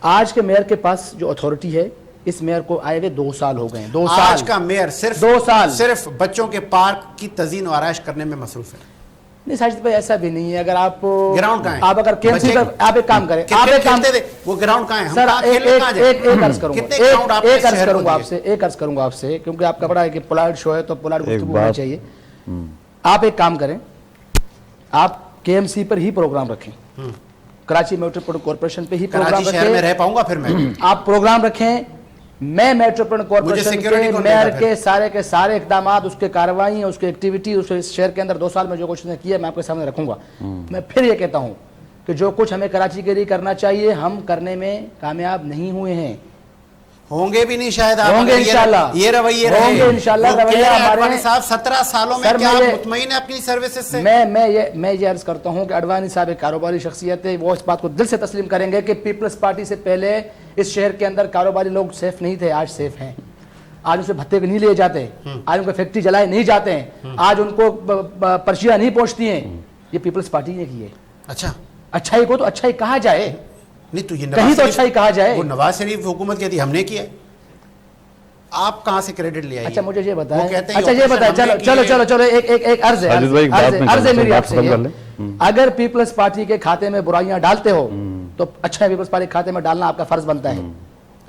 آج کے میئر کے پاس جو اتھارٹی ہے, اس میئر کو آئے ہوئے 2 سال ہو گئے ہیں. 2 سال آج کا میئر صرف 2 سال صرف بچوں کے پارک کی تزئین و آرائش کرنے میں مصروف ہے. نہیں ساجد بھائی ایسا بھی نہیں ہے. اگر آپ گراؤنڈ کہاں ہے, آپ اگر KMC پر آپ ایک کام کریں, آپ ایک کام وہ گراؤنڈ کہاں ہے سر, ایک عرض کروں گا آپ سے کیونکہ آپ کا بڑا ہے کہ پولائٹ شو ہے تو پولائٹ گفتگو ہونا چاہیے. آپ ایک کام کریں, آپ KMC پر ہی پروگرام رکھیں, کراچی میٹروپولیٹن کارپوریشن پہ ہی پروگرام رکھیں. شہر میں رہ پاؤں گا پھر میں, آپ پروگرام رکھیں. میں میٹروپولیٹن کارپوریشن کے میئر کے سارے اقدامات, اس کے کارروائیں, اس کی ایکٹیویٹی, اس شہر کے اندر 2 سال میں جو کچھ نے کیا میں آپ کے سامنے رکھوں گا. میں پھر یہ کہتا ہوں کہ جو کچھ ہمیں کراچی کے لیے کرنا چاہیے ہم کرنے میں کامیاب نہیں ہوئے ہیں, ہوں گے بھی نہیں شاید. ہوں گے انشاءاللہ, یہ رویے ہوں گے انشاءاللہ. رویہ ہمارے صاحب 17 سالوں میں کیا مطمئن ہے اپنی سروسز سے؟ میں یہ عرض کرتا ہوں کہ اڈوانی صاحب ایک کاروباری شخصیت ہے, وہ اس بات کو دل سے تسلیم کریں گے کہ پیپلز پارٹی سے پہلے اس شہر کے اندر کاروباری لوگ سیف نہیں تھے, آج سیف ہیں. آج ان سے بھتے نہیں لیے جاتے, آج ان کو فیکٹری جلائے نہیں جاتے ہیں, آج ان کو پرچیاں نہیں پہنچتی ہیں. یہ پیپلز پارٹی نے کی ہے. اچھا, اچھائی کو تو اچھائی کہا جائے, نہیں تو یہ کہیں تو اچھائی کہا جائے. وہ نواز شریف حکومت کہتی ہم نے کیا ہے, آپ کہاں سے کریڈٹ لے آئیے؟ اچھا مجھے یہ بتائیں, اچھا یہ بتائیں, چلو ایک عرض ہے میری آپ سے, اگر پیپلز پارٹی کے کھاتے میں برائیاں ڈالتے ہو تو اچھا پیپلز پارٹی کے کھاتے میں ڈالنا آپ کا فرض بنتا ہے.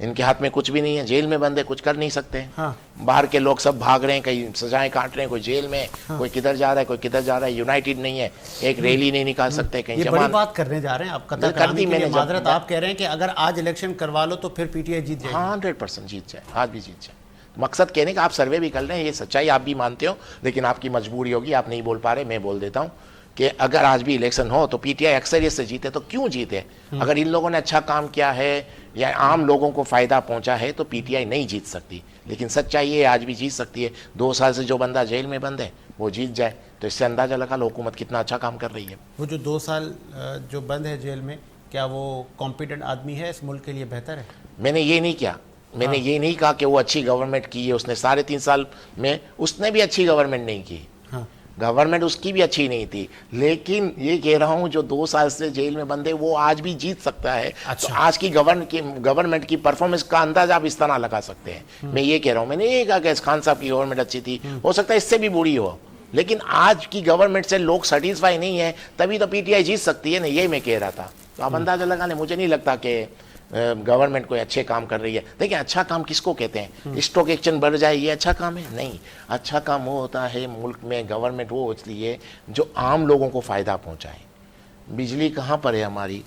ان کے ہاتھ میں کچھ بھی نہیں ہے, جیل میں بند ہے, کچھ کر نہیں سکتے. ہاں. باہر کے لوگ سب بھاگ رہے ہیں, کہیں سزائیں کاٹ رہے ہیں, کوئی جیل میں, کوئی کدھر جا رہا ہے, کوئی کدھر جا رہا ہے, یونائٹڈ نہیں ہے, ایک ریلی نہیں نکال سکتے, کہیں یہ بڑی بات کرنے جا رہے ہیں آپ, قطع کرانے کے لیے معذرت, آپ کہہ رہے ہیں کہ اگر آج الیکشن کروا لو تو پھر پی ٹی آئی جیت جائے. ہاں 100% جیت جائے, آج بھی جیت جائے. مقصد کہنے کا آپ سروے بھی کر رہے ہیں, یہ سچائی آپ بھی مانتے ہو, لیکن آپ کی مجبوری ہوگی, آپ نہیں بول پا رہے, میں بول دیتا ہوں کہ اگر آج بھی الیکشن ہو تو پی ٹی آئی اکثریت سے جیتے. تو کیوں جیتے؟ اگر ان لوگوں نے اچھا کام کیا ہے یا عام لوگوں کو فائدہ پہنچا ہے تو پی ٹی آئی نہیں جیت سکتی. لیکن سچائی یہ آج بھی جیت سکتی ہے. 2 سال سے جو بندہ جیل میں بند ہے وہ جیت جائے تو اس سے اندازہ لگا لو حکومت کتنا اچھا کام کر رہی ہے. وہ جو 2 سال جو بند ہے جیل میں, کیا وہ کمپیٹنٹ آدمی ہے, اس ملک کے لیے بہتر ہے؟ میں نے یہ نہیں کیا, میں نے یہ نہیں کہا کہ وہ اچھی گورنمنٹ کی ہے. اس نے 3.5 سال میں اس نے بھی اچھی گورنمنٹ نہیں کی, گورنمنٹ اس کی بھی اچھی نہیں تھی. لیکن یہ کہہ رہا ہوں جو 2 سال سے جیل میں بند ہے وہ آج بھی جیت سکتا ہے. تو آج کی گورنمنٹ کی پرفارمنس کا اندازہ آپ اس طرح لگا سکتے ہیں. میں یہ کہہ رہا ہوں, میں نے یہ کہا کہ خان صاحب کی گورنمنٹ اچھی تھی, ہو سکتا ہے اس سے بھی بری ہو, لیکن آج کی گورنمنٹ سے لوگ سیٹسفائی نہیں ہیں, تبھی تو پی ٹی آئی جیت سکتی ہے نا, یہ میں کہہ رہا تھا. تو آپ اندازہ لگا لیں, مجھے نہیں لگتا کہ گورنمنٹ کوئی اچھے کام کر رہی ہے. دیکھیں اچھا کام کس کو کہتے ہیں؟ اسٹاک ایکسچینج بڑھ جائے یہ اچھا کام ہے؟ نہیں. اچھا کام وہ ہوتا ہے ملک میں گورنمنٹ وہ ہوتی ہے جو عام لوگوں کو فائدہ پہنچائے. بجلی کہاں پر ہے ہماری؟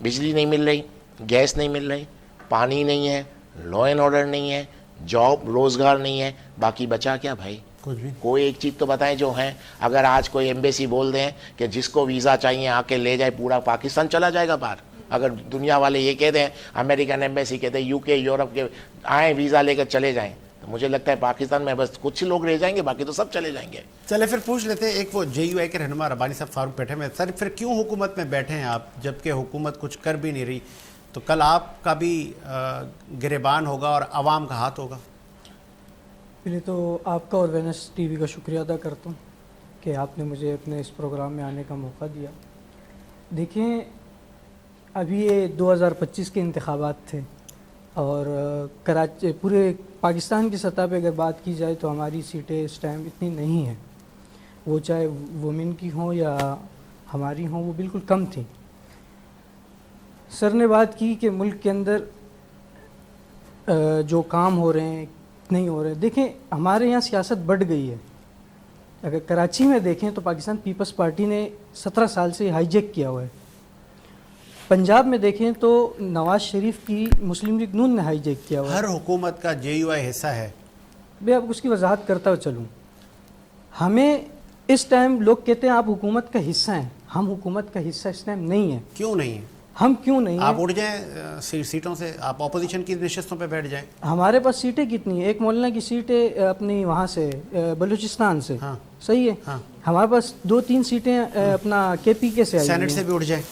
بجلی نہیں مل رہی, گیس نہیں مل رہی, پانی نہیں ہے, لا اینڈ آرڈر نہیں ہے, جاب روزگار نہیں ہے, باقی بچا کیا بھائی؟ کچھ بھی. کوئی ایک چیز تو بتائیں جو ہیں. اگر آج کوئی ایمبیسی بول دیں کہ جس کو ویزا چاہیے آ کے لے جائے, پورا پاکستان چلا جائے گا باہر. اگر دنیا والے یہ کہہ دیں, امریکن ایمبیسی کہتے ہیں, یو کے یورپ کے آئیں ویزا لے کر چلے جائیں, تو مجھے لگتا ہے پاکستان میں بس کچھ لوگ رہ جائیں گے, باقی تو سب چلے جائیں گے. چلے پھر پوچھ لیتے ہیں, ایک وہ جے یو آئی کے رہنما ربانی صاحب فاروق بیٹھے ہیں. سر پھر کیوں حکومت میں بیٹھے ہیں آپ جبکہ حکومت کچھ کر بھی نہیں رہی؟ تو کل آپ کا بھی گریبان ہوگا اور عوام کا ہاتھ ہوگا. پہلے تو آپ کا اور وینس ٹی وی کا شکریہ ادا کرتا ہوں کہ آپ نے مجھے اپنے اس پروگرام میں آنے کا موقع دیا. دیکھیں ابھی یہ 2025 کے انتخابات تھے اور کراچی پورے پاکستان کی سطح پہ اگر بات کی جائے تو ہماری سیٹیں اس ٹائم اتنی نہیں ہیں, وہ چاہے وومن کی ہوں یا ہماری ہوں, وہ بالکل کم تھیں. سر نے بات کی کہ ملک کے اندر جو کام ہو رہے ہیں نہیں ہو رہے. دیکھیں ہمارے یہاں سیاست بڑھ گئی ہے. اگر کراچی میں دیکھیں تو پاکستان پیپلز پارٹی نے 17 سال سے ہائی جیک کیا ہوا ہے. پنجاب میں دیکھیں تو نواز شریف کی مسلم لیگ نون نے ہائی جیک کیا ہوا ہے. ہر حکومت کا جے یو آئی حصہ ہے. میں اب اس کی وضاحت کرتا ہوں چلوں. ہمیں اس ٹائم لوگ کہتے ہیں آپ حکومت کا حصہ ہیں, ہم حکومت کا حصہ اس ٹائم نہیں ہیں. کیوں نہیں ہے؟ ہم کیوں نہیں ہیں؟ آپ اٹھ جائیں سیٹوں سے, آپ اپوزیشن کی نشستوں پہ بیٹھ جائیں. ہمارے پاس سیٹیں کتنی ہیں؟ ایک مولانا کی سیٹ ہے اپنی وہاں سے بلوچستان سے, صحیح ہے. ہمارے پاس 2-3 سیٹیں اپنا کے پی کے سے آئی ہیں. سینٹ سے بھی اٹھ جائیں.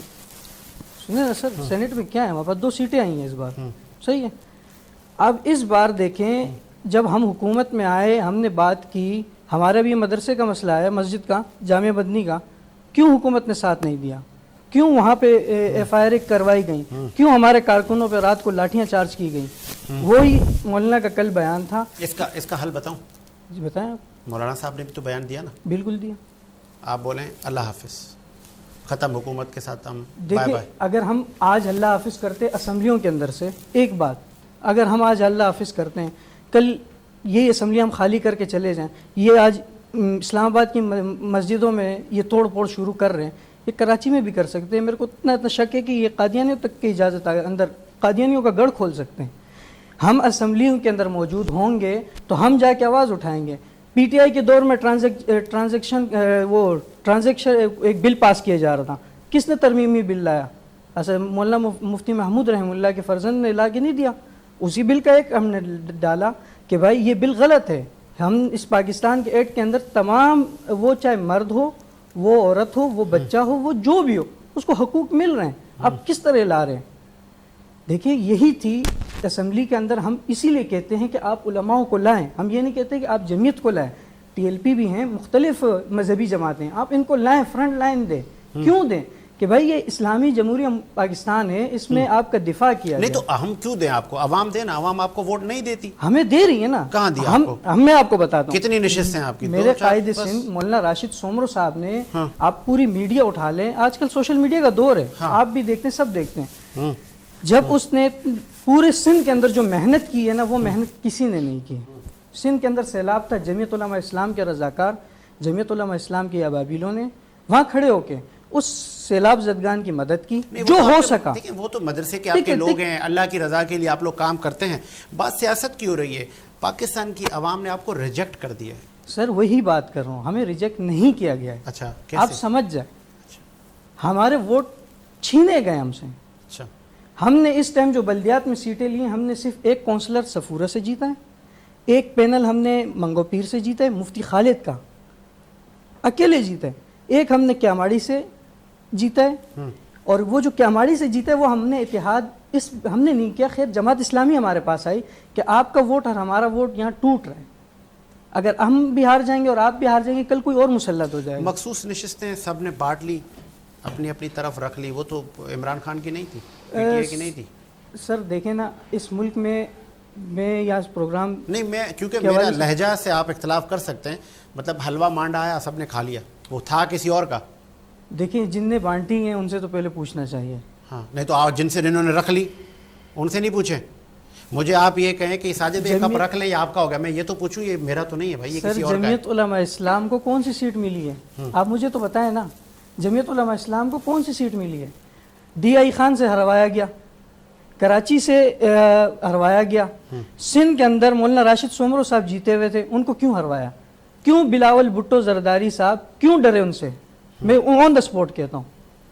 سنیں نا سر, سینٹ میں کیا ہے, ہمارے پاس 2 سیٹیں آئی ہیں اس بار, صحیح ہے. اب اس بار دیکھیں جب ہم حکومت میں آئے ہم نے بات کی, ہمارا بھی مدرسے کا مسئلہ ہے, مسجد کا, جامعہ مدنی کا, کیوں حکومت نے ساتھ نہیں دیا؟ کیوں وہاں پہ ایف آئی آر کروائی گئیں؟ کیوں ہمارے کارکنوں پہ رات کو لاٹھیاں چارج کی گئیں؟ وہی مولانا کا کل بیان تھا. اس کا حل بتاؤں؟ جی بتائیں آپ. مولانا صاحب نے بھی تو بیان دیا نا. بالکل دیا. آپ بولیں اللہ حافظ, ختم حکومت کے ساتھ ہم بائے دیکھیں بائے. اگر ہم آج اللہ حافظ کرتے اسمبلیوں کے اندر سے, ایک بات, اگر ہم آج اللہ حافظ کرتے ہیں, کل یہ اسمبلی ہم خالی کر کے چلے جائیں, یہ آج اسلام آباد کی مسجدوں میں یہ توڑ پھوڑ شروع کر رہے ہیں, یہ کراچی میں بھی کر سکتے ہیں. میرے کو اتنا شک ہے کہ یہ قادیانیوں تک کی اجازت اندر قادیانیوں کا گڑھ کھول سکتے ہیں. ہم اسمبلیوں کے اندر موجود ہوں گے تو ہم جا کے آواز اٹھائیں گے. پی ٹی آئی کے دور میں ٹرانزیکشن ایک بل پاس کیا جا رہا تھا, کس نے ترمیمی بل لایا؟ ایسا مولانا مفتی محمود رحمہ اللہ کے فرزند نے لا کے نہیں دیا. اسی بل کا ایک ہم نے ڈالا کہ بھائی یہ بل غلط ہے. ہم اس پاکستان کے ایکٹ کے اندر تمام, وہ چاہے مرد ہو, وہ عورت ہو, وہ بچہ ہو, وہ جو بھی ہو, اس کو حقوق مل رہے ہیں. اب کس طرح لا رہے ہیں؟ دیکھیں یہی تھی اسمبلی کے اندر. ہم اسی لیے کہتے ہیں کہ آپ علماء کو لائیں, ہم یہ نہیں کہتے کہ آپ جمعیت کو لائیں. ٹی ایل پی بھی ہیں, مختلف مذہبی جماعتیں, آپ ان کو لائیں, فرنٹ لائن دیں. کیوں دیں؟ کہ بھائی یہ اسلامی جمہوریہ پاکستان ہے, اس میں آپ کا دفاع کیا نہیں تو ہم کیوں دیں آپ کو؟ عوام دیں نا, عوام آپ کو ووٹ نہیں دیتی. ہمیں دے رہی ہے نا. کہاں دیا آپ کو؟ میں آپ کو بتاتا ہوں کتنی نشستیں آپ کی. میرے قائد سندھ مولانا راشد سومرو صاحب نے, آپ پوری میڈیا اٹھا لیں, آج کل سوشل میڈیا کا دور ہے, آپ بھی دیکھتے ہیں, سب دیکھتے ہیں, جب اس نے پورے سندھ کے اندر جو محنت کی ہے نا وہ محنت کسی نے نہیں کی. سندھ کے اندر سیلاب تھا, جمعیت علماء اسلام کے رضاکار, جمعیت علماء اسلام کے ابابیلوں نے وہاں کھڑے ہو کے اس سیلاب زدگان کی مدد کی جو ہو سکا. دیکھیں وہ تو مدرسے کے آپ کے لوگ ہیں, اللہ کی رضا کے لیے آپ لوگ کام کرتے ہیں. بات سیاست کی ہو رہی ہے, پاکستان کی عوام نے آپ کو ریجیکٹ کر دیا ہے. سر وہی بات کر رہا ہوں, ہمیں ریجیکٹ نہیں کیا گیا ہے. اچھا آپ سمجھ جائیں, ہمارے ووٹ چھینے گئے ہم سے. اچھا ہم نے اس ٹائم جو بلدیات میں سیٹیں لی ہیں, ہم نے صرف ایک کونسلر صفورہ سے جیتا ہے, ایک پینل ہم نے منگو پیر سے جیتا ہے, مفتی خالد کا اکیلے جیتا ہے, ایک ہم نے کیاماڑی سے جیتا ہے, اور وہ جو کیاماڑی سے جیتا ہے وہ ہم نے اتحاد ہم نے نہیں کیا. خیر جماعت اسلامی ہمارے پاس آئی کہ آپ کا ووٹ اور ہمارا ووٹ یہاں ٹوٹ رہا ہے, اگر ہم بھی ہار جائیں گے اور آپ بھی ہار جائیں گے کل کوئی اور مسلط ہو جائے گا. مخصوص نشستیں سب نے بانٹ لی, اپنی اپنی طرف رکھ لی, وہ تو عمران خان کی نہیں تھی, پی ٹی آئی کی نہیں تھی. سر دیکھیں نا, اس ملک میں یا اس پروگرام نہیں, میں کیونکہ میرا لہجہ سے آپ اختلاف کر سکتے ہیں, مطلب حلوہ مانڈا آیا سب نے کھا لیا, وہ تھا کسی اور کا. دیکھیں جن نے بانٹی ہیں ان سے تو پہلے پوچھنا چاہیے. ہاں نہیں تو آپ جن سے انہوں نے رکھ لی ان سے نہیں پوچھیں. مجھے آپ یہ کہیں کہ ساجد ایک کپ رکھ لیں, یہ آپ کا ہو گیا, میں یہ تو پوچھوں یہ میرا تو نہیں ہے بھائی, یہ سر کسی اور کا ہے. جمعیت علماء اسلام کو کون سی سیٹ ملی ہے, آپ مجھے تو بتائیں نا, جمعیت علماء اسلام کو کون سی سیٹ ملی ہے؟ ڈی آئی خان سے ہروایا گیا, کراچی سے ہروایا گیا, سندھ کے اندر مولانا راشد سومرو صاحب جیتے ہوئے تھے, ان کو کیوں ہروایا؟ کیوں بلاول بھٹو زرداری صاحب کیوں ڈرے ان سے؟ میں آن دا اسپاٹ کہتا ہوں,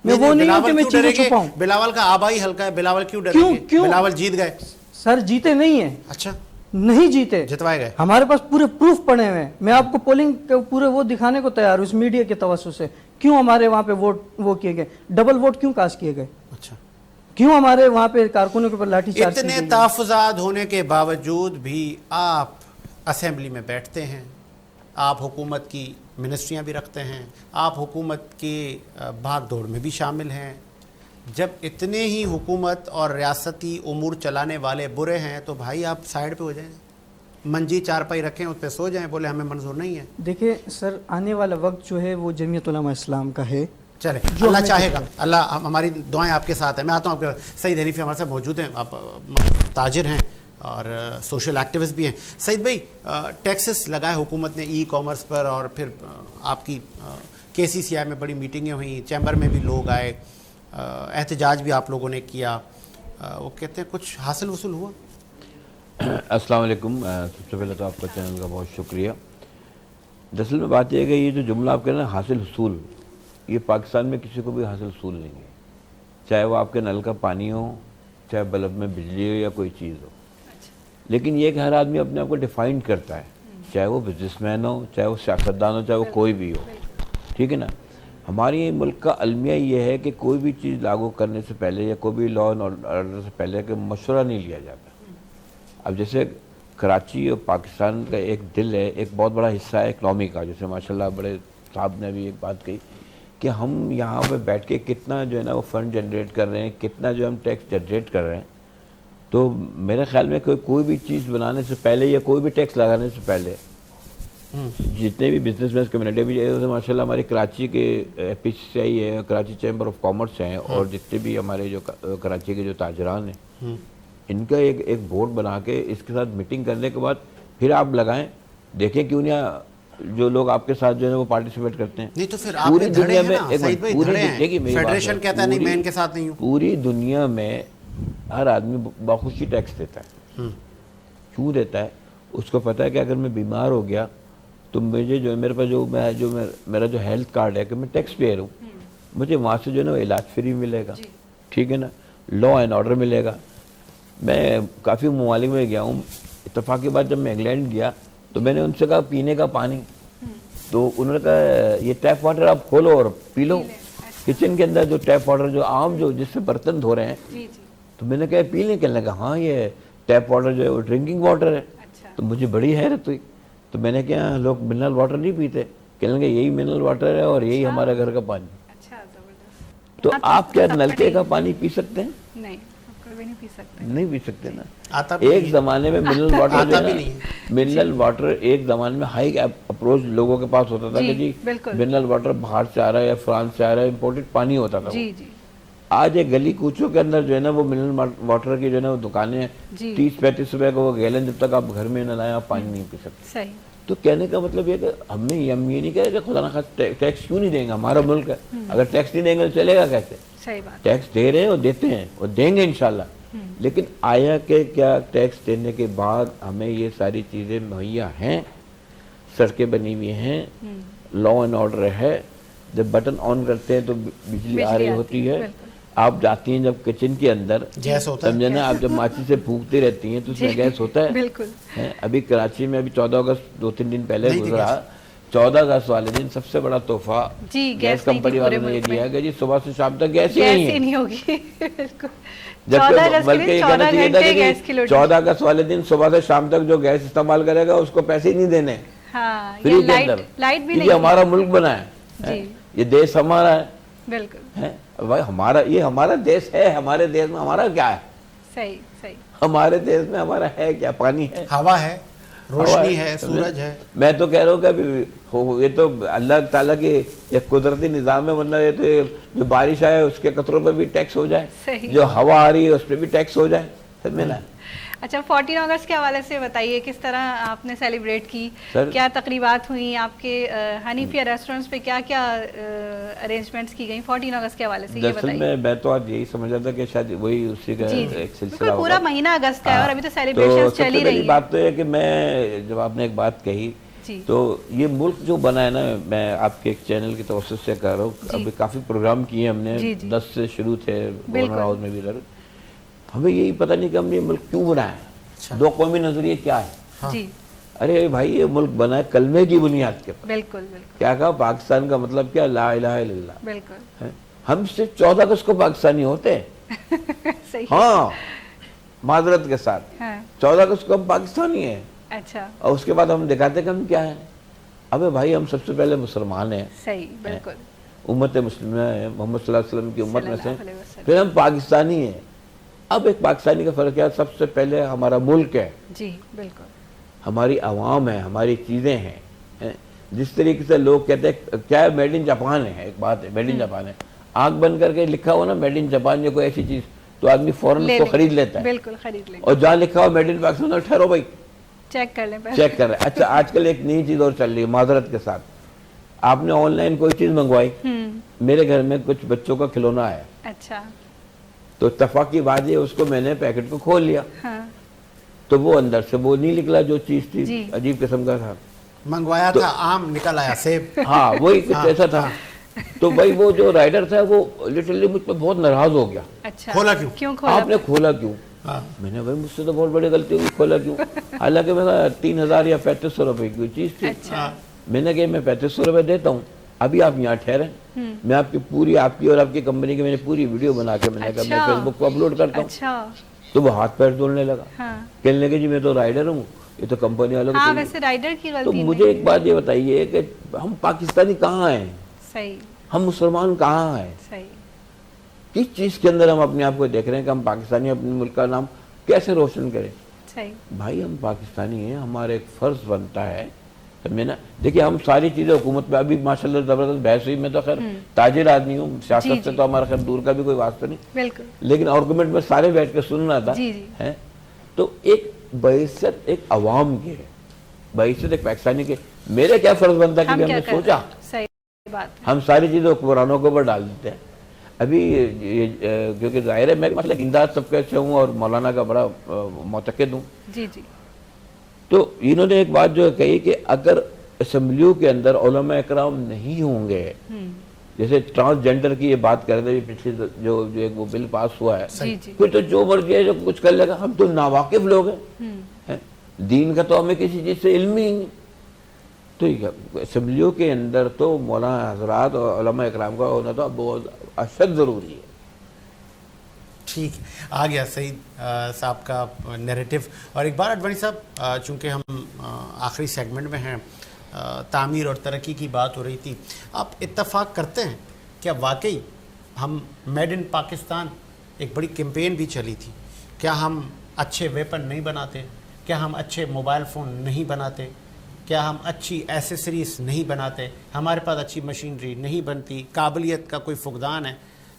میں وہ نہیں ہوں کہ میں چیزیں چھپاؤں. بلاول کا آبائی حلقہ ہے, بلاول کیوں ڈرے گے؟ بلاول جیت گئے. سر جیتے نہیں ہیں. اچھا نہیں جیتے, جتوائے گئے. ہمارے پاس پورے پروف پڑے ہوئے ہیں, میں آپ کو پولنگ پورے وہ دکھانے کو تیار ہوں اس میڈیا کے توسط سے, کیوں ہمارے وہاں پہ ووٹ وہ کیے گئے, ڈبل ووٹ کیوں کاسٹ کیے گئے, اچھا کیوں ہمارے وہاں پہ کارکنوں کے اوپر لاٹھی چارج. اتنے تحفظات ہونے کے باوجود بھی آپ اسمبلی میں بیٹھتے ہیں, آپ حکومت کی منسٹریاں بھی رکھتے ہیں, آپ حکومت کی بھاگ دوڑ میں بھی شامل ہیں. جب اتنے ہی حکومت اور ریاستی امور چلانے والے برے ہیں تو بھائی آپ سائیڈ پہ ہو جائیں, منجی چارپائی رکھیں, اس پہ سو جائیں, بولے ہمیں منظور نہیں ہے. دیکھیں سر آنے والا وقت جو ہے وہ جمعیت علماء اسلام کا ہے, چلے اللہ چاہے گا, اللہ ہماری دعائیں آپ کے ساتھ ہیں. میں آتا ہوں آپ کے سعید حنیفی ہمارے ساتھ موجود ہیں, آپ تاجر ہیں اور سوشل ایکٹیوسٹ بھی ہیں. سعید بھائی, ٹیکسز لگائے حکومت نے ای کامرس پر, اور پھر آپ کی کے سی سی آئی میں بڑی میٹنگیں ہوئیں, چیمبر میں بھی لوگ آئے, احتجاج بھی آپ لوگوں نے کیا, وہ کہتے ہیں کچھ حاصل وصول ہوا؟ السلام علیکم. سب سے پہلے تو آپ کا چینل کا بہت شکریہ. دراصل میں بات یہ ہے کہ یہ جو جملہ آپ کہہ رہے ہیں حاصل حصول, یہ پاکستان میں کسی کو بھی حاصل حصول نہیں ہے, چاہے وہ آپ کے نل کا پانی ہو, چاہے بلب میں بجلی ہو یا کوئی چیز ہو. لیکن یہ کہ ہر آدمی اپنے آپ کو ڈیفائن کرتا ہے, چاہے وہ بزنس مین ہو, چاہے وہ سیاستدان ہو, چاہے وہ کوئی بھی ہو, ٹھیک ہے نا. ہماری ملک کا المیہ یہ ہے کہ کوئی بھی چیز لاگو کرنے سے پہلے یا کوئی بھی لا اینڈ آرڈر سے پہلے کہ مشورہ نہیں لیا جاتا. اب جیسے کراچی اور پاکستان کا ایک دل ہے, ایک بہت بڑا حصہ ہے اکنامی کا, جیسے ماشاءاللہ بڑے صاحب نے بھی ایک بات کہی کہ ہم یہاں پہ بیٹھ کے کتنا جو ہے نا وہ فنڈ جنریٹ کر رہے ہیں, کتنا جو ہم ٹیکس جنریٹ کر رہے ہیں. تو میرے خیال میں کوئی بھی چیز بنانے سے پہلے یا کوئی بھی ٹیکس لگانے سے پہلے جتنے بھی بزنس مین کمیونٹی بھی جیسے ماشاء اللہ ہماری کراچی کے پی سی آئی ہے, کراچی چیمبر آف کامرس ہیں, اور جتنے بھی ہمارے جو کراچی کے جو تاجران ہیں, ان کا ایک بورڈ بنا کے اس کے ساتھ میٹنگ کرنے کے بعد پھر آپ لگائیں, دیکھیں کیوں نہیں جو لوگ آپ کے ساتھ جو ہے وہ پارٹیسپیٹ کرتے ہیں. نہیں تو پھر آپ پوری دنیا میں فیڈریشن کہتا ہے نہیں میں ان کے ساتھ نہیں ہوں. پوری دنیا میں ہر آدمی بخوشی ٹیکس دیتا ہے. کیوں دیتا ہے؟ اس کو پتہ ہے کہ اگر میں بیمار ہو گیا تو مجھے جو ہے میرے پاس جو میرا جو ہیلتھ کارڈ ہے کہ میں ٹیکس پیئر ہوں, مجھے وہاں سے جو ہے نا علاج فری ملے گا, ٹھیک ہے نا, لا اینڈ آرڈر ملے گا. میں کافی ممالک میں گیا ہوں, اتفاق کے بعد جب میں انگلینڈ گیا تو میں نے ان سے کہا پینے کا پانی, تو انہوں نے کہا یہ ٹیپ واٹر آپ کھولو اور پی لو. کچن کے اندر جو ٹیپ واٹر جو عام جو جس سے برتن دھو رہے ہیں, تو میں نے کہا پی لیں, کہنے لگا ہاں یہ ٹیپ واٹر جو ہے وہ ڈرنکنگ واٹر ہے. تو مجھے بڑی حیرت ہوئی, تو میں نے کہا لوگ منرل واٹر نہیں پیتے, کہنے لگے یہی منرل واٹر ہے اور یہی ہمارے گھر کا پانی. تو آپ کیا نلکے کا پانی پی سکتے ہیں؟ نہیں پی سکتے نا. ایک زمانے میں منرل واٹر جو ہے منرل واٹر ایک زمانے میں ہائی اپروچ لوگوں کے پاس ہوتا تھا کہ جی منرل واٹر باہر سے آ رہا ہے یا فرانس سے آ رہا ہے, امپورٹڈ پانی ہوتا تھا. آج ایک گلی کوچوں کے اندر جو ہے نا وہ منرل واٹر کی جو ہے نا وہ دکانیں ہیں, 30-35 روپے کا وہ گیلن, جب تک آپ گھر میں نہ لائیں آپ پانی نہیں پی سکتے. صحیح. تو کہنے کا مطلب یہ کہ ہم یہ نہیں کہہ رہے کہ خدا نخواستہ ٹیکس کیوں نہیں دیں گے, ہمارا ملک ہے, اگر ٹیکس نہیں دیں گے تو چلے گا کیسے؟ صحیح بات. ٹیکس دے رہے ہیں اور دیتے ہیں اور دیں گے انشاءاللہ, لیکن آیا کہ کیا ٹیکس دینے کے بعد ہمیں یہ ساری چیزیں مہیا ہیں, سڑکیں بنی ہوئی ہیں, لا اینڈ آرڈر ہے, جب بٹن آن کرتے ہیں تو بجلی آ رہی ہوتی ہے, آپ جاتی ہیں جب کچن کے اندر گیس ہوتا ہے, سمجھے نا, آپ جب ماچی سے پھونکتے رہتی ہیں تو اس میں گیس ہوتا ہے. بالکل. ابھی کراچی میں ابھی 14 اگست 2-3 دن پہلے گزرا, 14 اگست والے دن سب سے بڑا تحفہ گیس کمپنی والوں نے یہ دیا ہے کہ جی صبح سے شام تک گیس ہی نہیں ہوگی. جبکہ بلکہ یہ کہنا چاہیے تھا کہ 14 اگست والے دن صبح سے شام تک جو گیس استعمال کرے گا اس کو پیسے ہی نہیں دینے فری کے اندر, یہ ہمارا ملک بنا ہے, یہ دیش ہمارا ہے. بالکل. بھائی ہمارا, یہ ہمارا دیش ہے, ہمارے دیش میں ہمارا کیا ہے؟ صحیح صحیح. ہمارے دیش میں ہمارا ہے کیا؟ پانی ہے, ہوا ہے, روشنی ہے, سورج ہے. میں تو کہہ رہا ہوں کہ یہ تو اللہ تعالیٰ کی ایک قدرتی نظام ہے, ورنہ یہ تو جو بارش آئے اس کے قطروں پہ بھی ٹیکس ہو جائے, جو ہوا آ رہی ہے اس پہ بھی ٹیکس ہو جائے, سمجھے نا. اچھا 14 اگست کے حوالے سے بتائیے کس طرح آپ نے سیلیبریٹ کی, کیا تقریبات ہوئیں آپ کے حنیفیہ ریسٹورنٹس پہ, کیا کیا ارینجمنٹس کی گئیں 14 اگست کے حوالے سے, یہ بتائیے. میں تو آج یہی سمجھ رہا تھا کہ شاید وہی اسی کا ایک سلسلہ ہوگا. پورا مہینہ اگست کا ہے اور ابھی تو سیلیبریشنز چل ہی رہی ہیں. بات تو یہ کہ میں جب آپ نے ایک بات کہی تو یہ ملک جو بنا ہے نا, میں آپ کے ایک چینل کی توسط سے کہہ رہا ہوں, ابھی کافی پروگرام کیے ہم نے, 10 سے شروع تھے گورنر ہاؤس میں بھی, ہمیں یہی پتہ نہیں کہ ہم نے یہ ملک کیوں بنا ہے, دو قومی نظریے کیا ہے. ارے بھائی یہ ملک بنا ہے کلمے کی بنیاد کے پر. بالکل. کیا کہا پاکستان کا مطلب کیا, لا الہ الا اللہ. بالکل. ہم صرف 14 اگست کو پاکستانی ہوتے ہیں. ہاں معذرت کے ساتھ 14 اگست کو ہم پاکستانی ہیں. اچھا. اور اس کے بعد ہم دکھاتے کہ ہم کیا ہیں. ابے بھائی ہم سب سے پہلے مسلمان ہیں. صحیح. بالکل. امت مسلمہ ہے, محمد صلی اللہ علیہ وسلم کی امت میں سے, پھر ہم پاکستانی ہیں. اب ایک پاکستانی کا فرق ہے, سب سے پہلے ہمارا ملک ہے, جی بالکل, ہماری عوام ہے, ہماری چیزیں ہیں. جس طریقے سے لوگ کہتے ہیں کیا ہے میڈ ان جاپان ہے, ایک بات ہے میڈ ان جاپان ہے, آنکھ بند کر کے لکھا ہوا نا میڈ ان جاپان یا کوئی ایسی چیز تو آدمی فوراً اس کو خرید لیتا ہے. بالکل خرید لیں. اور جہاں لکھا ہوا میڈ ان پاکستان, ٹھہرو بھائی چیک کر لیں, چیک کر رہے. اچھا آج کل ایک نئی چیز اور چل رہی ہے معذرت کے ساتھ, آپ نے آن لائن کوئی چیز منگوائی, میرے گھر میں کچھ بچوں کا کھلونا آیا. اچھا. تو اتفاق کی بات یہ, اس کو میں نے پیکٹ کو کھول لیا, تو وہ اندر سے وہ نہیں نکلا جو چیز تھی, عجیب قسم کا تھا. منگوایا تھا آم, نکل آیا سیب. ہاں وہی کچھ ایسا تھا. تو بھائی وہ جو رائڈر تھا وہ لٹرلی مجھ پہ بہت ناراض ہو گیا. کھولا کیوں, آپ نے کھولا کیوں؟ میں نے بھائی مجھ سے تو بہت بڑی غلطی ہوئی, کھولا کیوں؟ حالانکہ میرا 3000 یا 3500 روپے کی چیز تھی. میں نے کہا میں 3500 روپے دیتا ہوں, ابھی آپ یہاں ٹھہریں, میں آپ کی پوری, آپ کی اور آپ کی کمپنی کی میں نے پوری ویڈیو بنا کے میں نے کہا میں فیس بک کو اپلوڈ کرتا ہوں. تو وہ ہاتھ پیر دھولنے لگا, کہنے لگے جی میں تو رائڈر ہوں, یہ تو کمپنی والوں کو. تو مجھے ایک بات یہ بتائیے کہ ہم پاکستانی کہاں ہیں, ہم مسلمان کہاں ہیں, کس چیز کے اندر ہم اپنے آپ کو دیکھ رہے ہیں کہ ہم پاکستانی اپنے ملک کا نام کیسے روشن کریں. بھائی ہم پاکستانی ہیں, ہمارا ایک فرض بنتا ہے, سمجھے نا. دیکھیے ہم ساری چیزیں حکومت میں ابھی ماشاءاللہ زبردست بحث ہوئی, میں تو خیر تاجر آدمی ہوں, سیاست سے تو ہمارا خیر دور کا بھی کوئی واسطہ نہیں, لیکن آرگومنٹ میں سارے بیٹھ کے سن رہا تھا. تو ایک بعثت ایک عوام کی ہے, بعثت ایک پاکستانی کے, میرے کیا فرض بنتا ہے کہ ہم نے سوچا ہم ساری چیزیں حکمرانوں کے اوپر ڈال دیتے ہیں. ابھی کیونکہ ظاہر ہے میں مطلب امداد سب کے اچھا ہوں اور مولانا کا بڑا معتقد ہوں. تو انہوں نے ایک بات جو کہی کہ اگر اسمبلیوں کے اندر علماء اکرام نہیں ہوں گے, جیسے ٹرانسجینڈر کی یہ بات کر رہے تھے پچھلے جو ایک وہ بل پاس ہوا ہے, پھر تو جو مرضی ہے جو کچھ کر لے گا. ہم تو ناواقف لوگ ہیں, دین کا تو ہمیں کسی چیز سے علم ہی نہیں. تو اسمبلیوں کے اندر تو مولانا حضرات اور علماء اکرام کا ہونا تو بہت اشد ضروری ہے. ٹھیک ہے, آ گیا سعید صاحب کا نیریٹو. اور ایک بار اڈوانی صاحب, چونکہ ہم آخری سیگمنٹ میں ہیں, تعمیر اور ترقی کی بات ہو رہی تھی, آپ اتفاق کرتے ہیں کیا واقعی ہم میڈ ان پاکستان, ایک بڑی کیمپین بھی چلی تھی, کیا ہم اچھے ویپن نہیں بناتے, کیا ہم اچھے موبائل فون نہیں بناتے, کیا ہم اچھی ایسیسریز نہیں بناتے, ہمارے پاس اچھی مشینری نہیں بنتی, قابلیت کا کوئی فقدان ہے,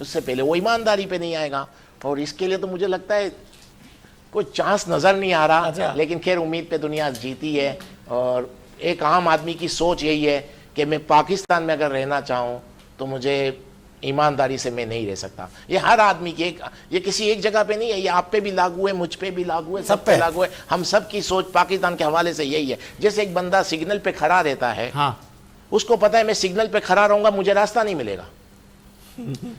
اس سے پہلے وہ ایمانداری پہ نہیں آئے گا. اور اس کے لیے تو مجھے لگتا ہے کوئی چانس نظر نہیں آ رہا, لیکن خیر امید پہ دنیا جیتی ہے. اور ایک عام آدمی کی سوچ یہی ہے کہ میں پاکستان میں اگر رہنا چاہوں تو مجھے ایمانداری سے میں نہیں رہ سکتا. یہ ہر آدمی کی یہ کسی ایک جگہ پہ نہیں ہے, یہ آپ پہ بھی لاگو ہے, مجھ پہ بھی لاگو ہے, سب پہ لاگو ہے. ہم سب کی سوچ پاکستان کے حوالے سے یہی ہے. جیسے ایک بندہ سگنل پہ کھڑا رہتا ہے, اس کو پتا ہے میں سگنل پہ کھڑا رہوں گا مجھے راستہ نہیں ملے گا,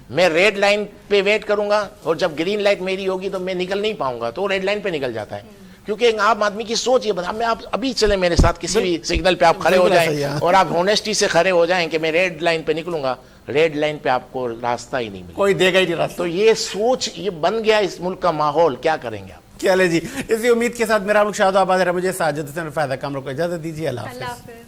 میں ریڈ لائن پہ ویٹ کروں گا, اور جب گرین لائٹ میری ہوگی تو میں نکل نہیں پاؤں گا, تو ریڈ لائن پہ نکل جاتا ہے. کیونکہ ایک عام آدمی کی سوچ یہ بتا, میں آپ ابھی چلے میرے ساتھ کسی بھی سگنل پہ آپ کھڑے ہو جائیں اور آپ ہونیسٹی سے کھڑے ہو جائیں کہ میں ریڈ لائن پہ نکلوں گا, ریڈ لائن پہ آپ کو راستہ ہی نہیں ملے, کوئی دے گا ہی نہیں راستہ. تو یہ سوچ یہ بن گیا اس ملک کا ماحول, کیا کریں گے آپ. چلے جی, اسی امید کے ساتھ میرا ملک شاد و آباد ہے. مجھے ساجد حسین فائدہ کامروں کو اجازت دیجیے. اللہ حافظ.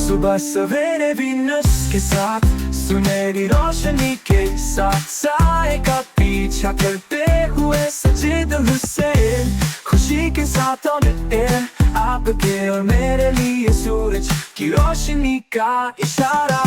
صبح سویرے وینس کے ساتھ سنہری روشنی کے ساتھ سائے کا پیچھا کرتے ہوئے سجید حسین, خوشی کے ساتھ آن ایئر آپ کے اور میرے لیے سورج کی روشنی کا اشارہ.